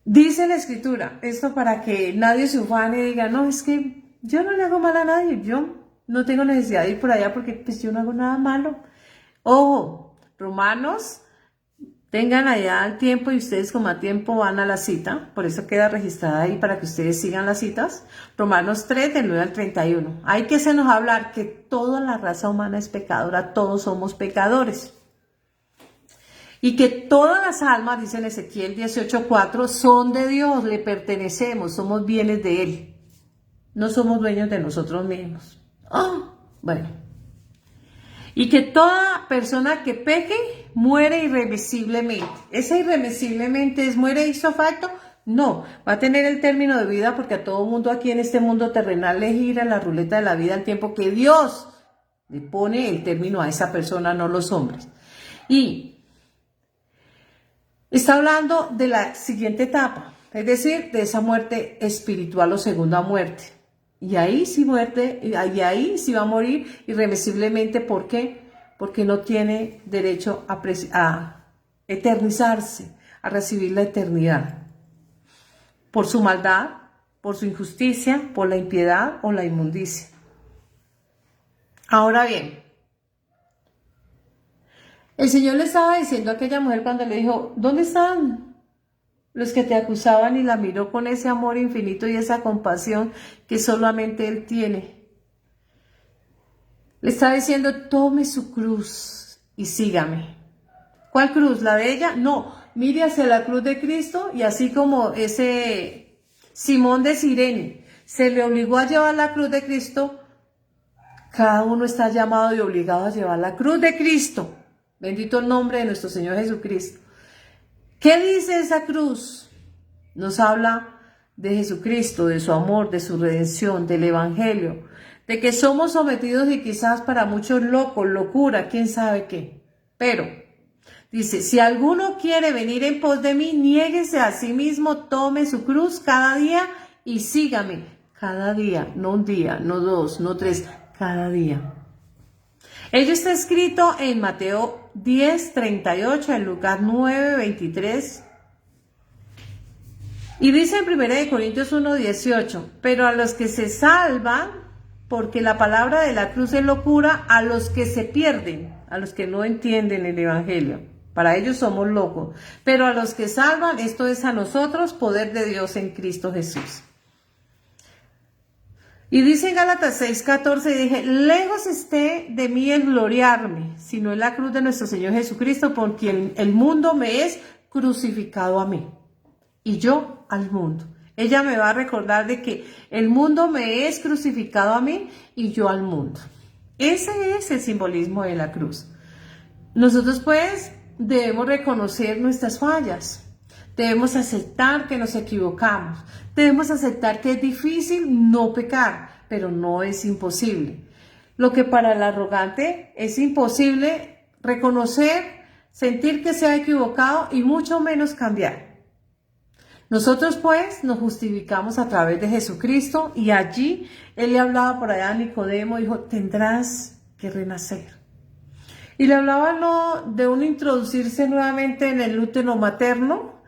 Speaker 1: Dice la Escritura, esto para que nadie se ufane y diga, no, es que yo no le hago mal a nadie, yo no tengo necesidad de ir por allá porque pues yo no hago nada malo. Ojo, Romanos, tengan allá el tiempo y ustedes con más tiempo van a la cita, por eso queda registrada ahí para que ustedes sigan las citas. Romanos 3, del 9 al 31. Hay que se nos hablar que toda la raza humana es pecadora, todos somos pecadores. Y que todas las almas, dice en Ezequiel 18:4, son de Dios, le pertenecemos, somos bienes de Él. No somos dueños de nosotros mismos. Bueno. Y que toda persona que peque muere irremisiblemente. ¿Ese irremisiblemente es muere ipso facto? No, va a tener el término de vida porque a todo mundo aquí en este mundo terrenal le gira la ruleta de la vida al tiempo que Dios le pone el término a esa persona, no los hombres. Y está hablando de la siguiente etapa, es decir, de esa muerte espiritual o segunda muerte. Y ahí sí ahí sí va a morir irremisiblemente. ¿Por qué? Porque no tiene derecho a eternizarse, a recibir la eternidad. Por su maldad, por su injusticia, por la impiedad o la inmundicia. Ahora bien, el Señor le estaba diciendo a aquella mujer cuando le dijo, ¿dónde están los que te acusaban? Y la miró con ese amor infinito y esa compasión que solamente Él tiene. Le está diciendo, tome su cruz y sígame. ¿Cuál cruz? ¿La de ella? No, mire hacia la cruz de Cristo y así como ese Simón de Cirene se le obligó a llevar la cruz de Cristo, cada uno está llamado y obligado a llevar la cruz de Cristo. Bendito el nombre de nuestro Señor Jesucristo. ¿Qué dice esa cruz? Nos habla de Jesucristo, de su amor, de su redención, del Evangelio, de que somos sometidos y quizás para muchos locos, locura, quién sabe qué. Pero dice, si alguno quiere venir en pos de mí, niéguese a sí mismo, tome su cruz cada día y sígame. Cada día, no un día, no dos, no tres, cada día. Ello está escrito en Mateo 10:38, en Lucas 9:23. Y dice en 1 Corintios 1:18, pero a los que se salvan, porque la palabra de la cruz es locura, a los que se pierden, a los que no entienden el Evangelio. Para ellos somos locos, pero a los que salvan, esto es a nosotros, poder de Dios en Cristo Jesús. Y dice en Gálatas 6:14, dije, lejos esté de mí el gloriarme, sino en la cruz de nuestro Señor Jesucristo, por quien el mundo me es crucificado a mí, y yo al mundo. Ella me va a recordar de que el mundo me es crucificado a mí, y yo al mundo. Ese es el simbolismo de la cruz. Nosotros pues debemos reconocer nuestras fallas. Debemos aceptar que nos equivocamos. Debemos aceptar que es difícil no pecar, pero no es imposible. Lo que para el arrogante es imposible, reconocer, sentir que se ha equivocado y mucho menos cambiar. Nosotros pues nos justificamos a través de Jesucristo y allí Él le hablaba por allá a Nicodemo, dijo, tendrás que renacer. Y le hablaba no de un introducirse nuevamente en el útero materno,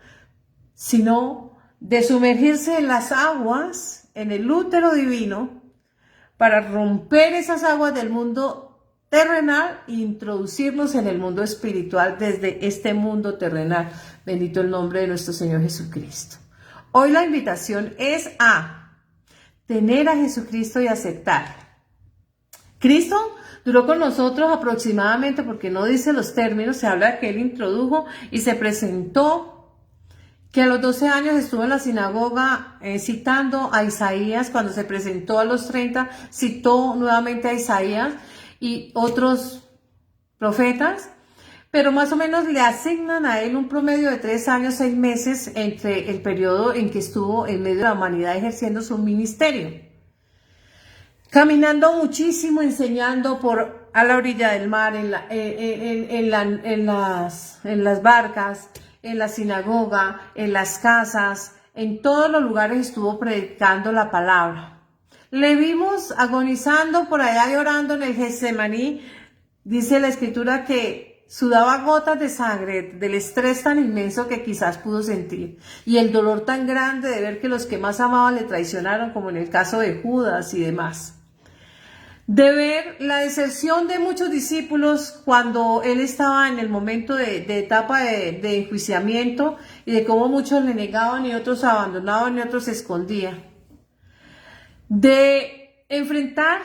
Speaker 1: sino de sumergirse en las aguas, en el útero divino, para romper esas aguas del mundo terrenal e introducirnos en el mundo espiritual desde este mundo terrenal. Bendito el nombre de nuestro Señor Jesucristo. Hoy la invitación es a tener a Jesucristo y aceptar. Cristo duró con nosotros aproximadamente, porque no dice los términos, se habla de que Él introdujo y se presentó, que a los 12 años estuvo en la sinagoga citando a Isaías. Cuando se presentó a los 30, citó nuevamente a Isaías y otros profetas, pero más o menos le asignan a él un promedio de 3 años, 6 meses entre el periodo en que estuvo en medio de la humanidad ejerciendo su ministerio. Caminando muchísimo, enseñando a la orilla del mar, en las barcas, en la sinagoga, en las casas, en todos los lugares estuvo predicando la palabra. Le vimos agonizando por allá y orando en el Getsemaní. Dice la escritura que sudaba gotas de sangre del estrés tan inmenso que quizás pudo sentir y el dolor tan grande de ver que los que más amaba le traicionaron, como en el caso de Judas y demás. De ver la deserción de muchos discípulos cuando él estaba en el momento de etapa de enjuiciamiento y de cómo muchos le negaban y otros abandonaban y otros se escondían. De enfrentar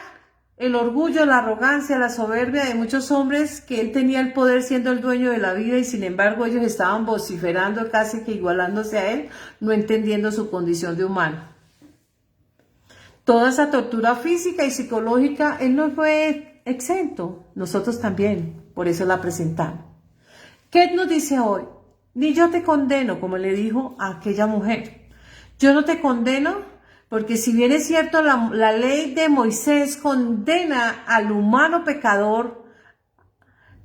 Speaker 1: el orgullo, la arrogancia, la soberbia de muchos hombres que él tenía el poder siendo el dueño de la vida y sin embargo ellos estaban vociferando casi que igualándose a él, no entendiendo su condición de humano. Toda esa tortura física y psicológica, él no fue exento, nosotros también, por eso la presentamos. ¿Qué nos dice hoy? Ni yo te condeno, como le dijo a aquella mujer. Yo no te condeno, porque si bien es cierto, la ley de Moisés condena al humano pecador,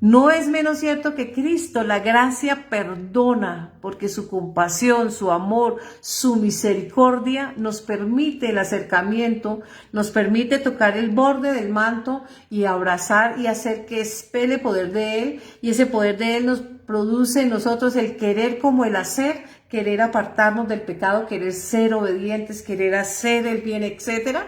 Speaker 1: no es menos cierto que Cristo, la gracia, perdona, porque su compasión, su amor, su misericordia nos permite el acercamiento, nos permite tocar el borde del manto y abrazar y hacer que expele poder de Él, y ese poder de Él nos produce en nosotros el querer como el hacer, querer apartarnos del pecado, querer ser obedientes, querer hacer el bien, etc.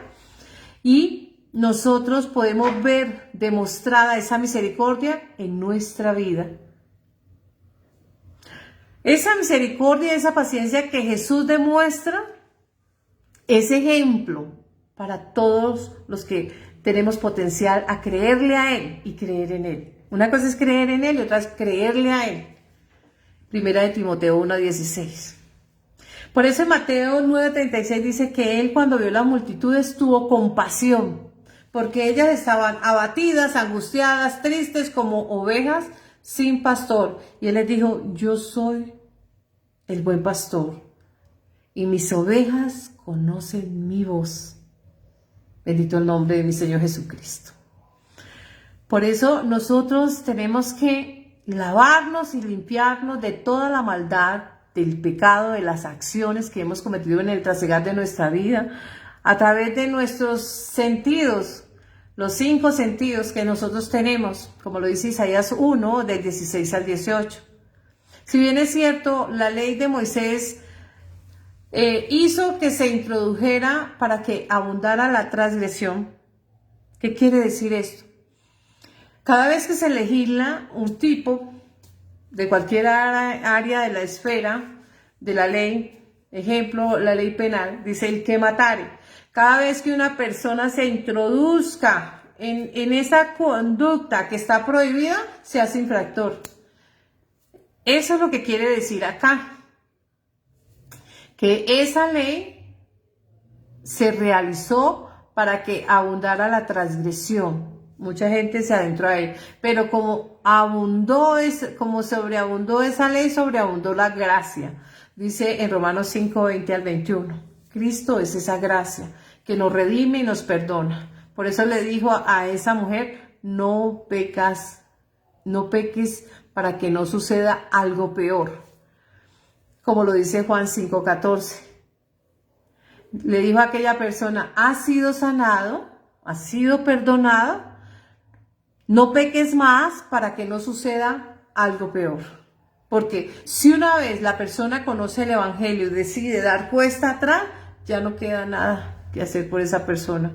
Speaker 1: Y nosotros podemos ver demostrada esa misericordia en nuestra vida. Esa misericordia, esa paciencia que Jesús demuestra es ejemplo para todos los que tenemos potencial a creerle a Él y creer en Él. Una cosa es creer en Él y otra es creerle a Él. Primera de Timoteo 1:16. Por eso en Mateo 9:36 dice que él, cuando vio la multitud, tuvo compasión, porque ellas estaban abatidas, angustiadas, tristes como ovejas sin pastor. Y él les dijo: yo soy el buen pastor y mis ovejas conocen mi voz. Bendito el nombre de mi Señor Jesucristo. Por eso nosotros tenemos que lavarnos y limpiarnos de toda la maldad, del pecado, de las acciones que hemos cometido en el trasegar de nuestra vida, a través de nuestros sentidos, los 5 sentidos que nosotros tenemos, como lo dice Isaías 1, del 16 al 18. Si bien es cierto, la ley de Moisés hizo que se introdujera para que abundara la transgresión. ¿Qué quiere decir esto? Cada vez que se legisla un tipo de cualquier área de la esfera de la ley, ejemplo, la ley penal, dice el que matare. Cada vez que una persona se introduzca en esa conducta que está prohibida, se hace infractor. Eso es lo que quiere decir acá. Que esa ley se realizó para que abundara la transgresión. Mucha gente se adentró a él, pero como sobreabundó esa ley, sobreabundó la gracia. Dice en Romanos 5:20 al 21. Cristo es esa gracia que nos redime y nos perdona. Por eso le dijo a esa mujer: no peques para que no suceda algo peor. Como lo dice Juan 5:14. Le dijo a aquella persona: has sido sanado, has sido perdonado, no peques más para que no suceda algo peor. Porque si una vez la persona conoce el evangelio y decide dar cuesta atrás, ya no queda nada que hacer por esa persona.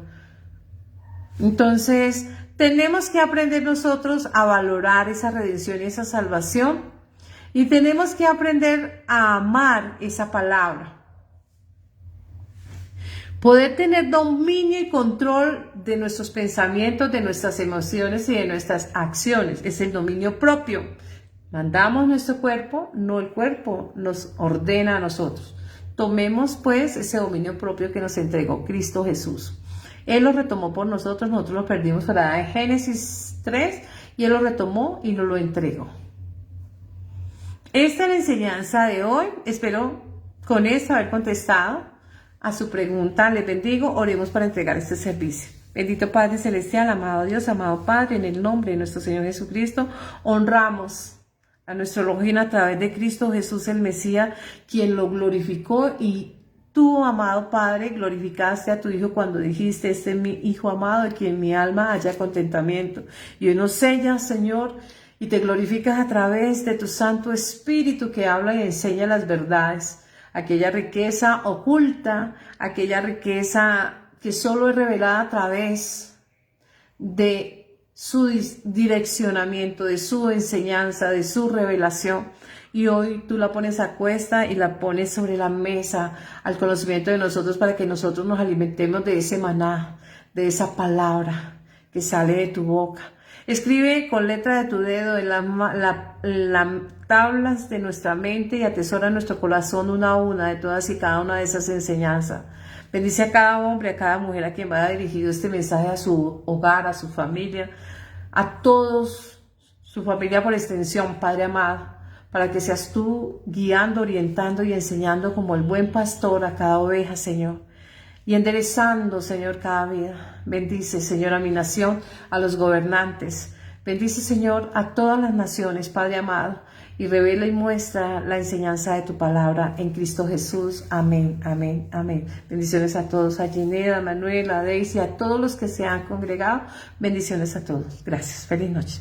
Speaker 1: Entonces, tenemos que aprender nosotros a valorar esa redención y esa salvación. Y tenemos que aprender a amar esa palabra. Poder tener dominio y control de nuestros pensamientos, de nuestras emociones y de nuestras acciones. Es el dominio propio. Mandamos nuestro cuerpo, no el cuerpo nos ordena a nosotros. Tomemos pues ese dominio propio que nos entregó Cristo Jesús. Él lo retomó por nosotros lo perdimos por allá en Génesis 3 y Él lo retomó y nos lo entregó. Esta es la enseñanza de hoy. Espero con esto haber contestado a su pregunta. Les bendigo. Oremos para entregar este servicio. Bendito Padre Celestial, amado Dios, amado Padre, en el nombre de nuestro Señor Jesucristo, honramos a nuestro Elohim a través de Cristo Jesús el Mesías, quien lo glorificó, y tú, amado Padre, glorificaste a tu Hijo cuando dijiste: este es mi Hijo amado, en quien mi alma haya contentamiento. Y hoy nos sellas, Señor, y te glorificas a través de tu Santo Espíritu que habla y enseña las verdades, aquella riqueza oculta, aquella riqueza que solo es revelada a través de su direccionamiento, de su enseñanza, de su revelación. Y hoy tú la pones a cuesta y la pones sobre la mesa al conocimiento de nosotros, para que nosotros nos alimentemos de ese maná, de esa palabra que sale de tu boca. Escribe con letra de tu dedo en las tablas de nuestra mente y atesora en nuestro corazón una a una de todas y cada una de esas enseñanzas. Bendice a cada hombre, a cada mujer a quien vaya dirigido este mensaje, a su hogar, a su familia, a todos, su familia por extensión, Padre amado, para que seas tú guiando, orientando y enseñando como el buen pastor a cada oveja, Señor, y enderezando, Señor, cada vida. Bendice, Señor, a mi nación, a los gobernantes. Bendice, Señor, a todas las naciones, Padre amado, y revela y muestra la enseñanza de tu palabra en Cristo Jesús. Amén, amén, amén. Bendiciones a todos, a Ginebra, a Manuel, a Daisy, a todos los que se han congregado. Bendiciones a todos. Gracias. Feliz noche.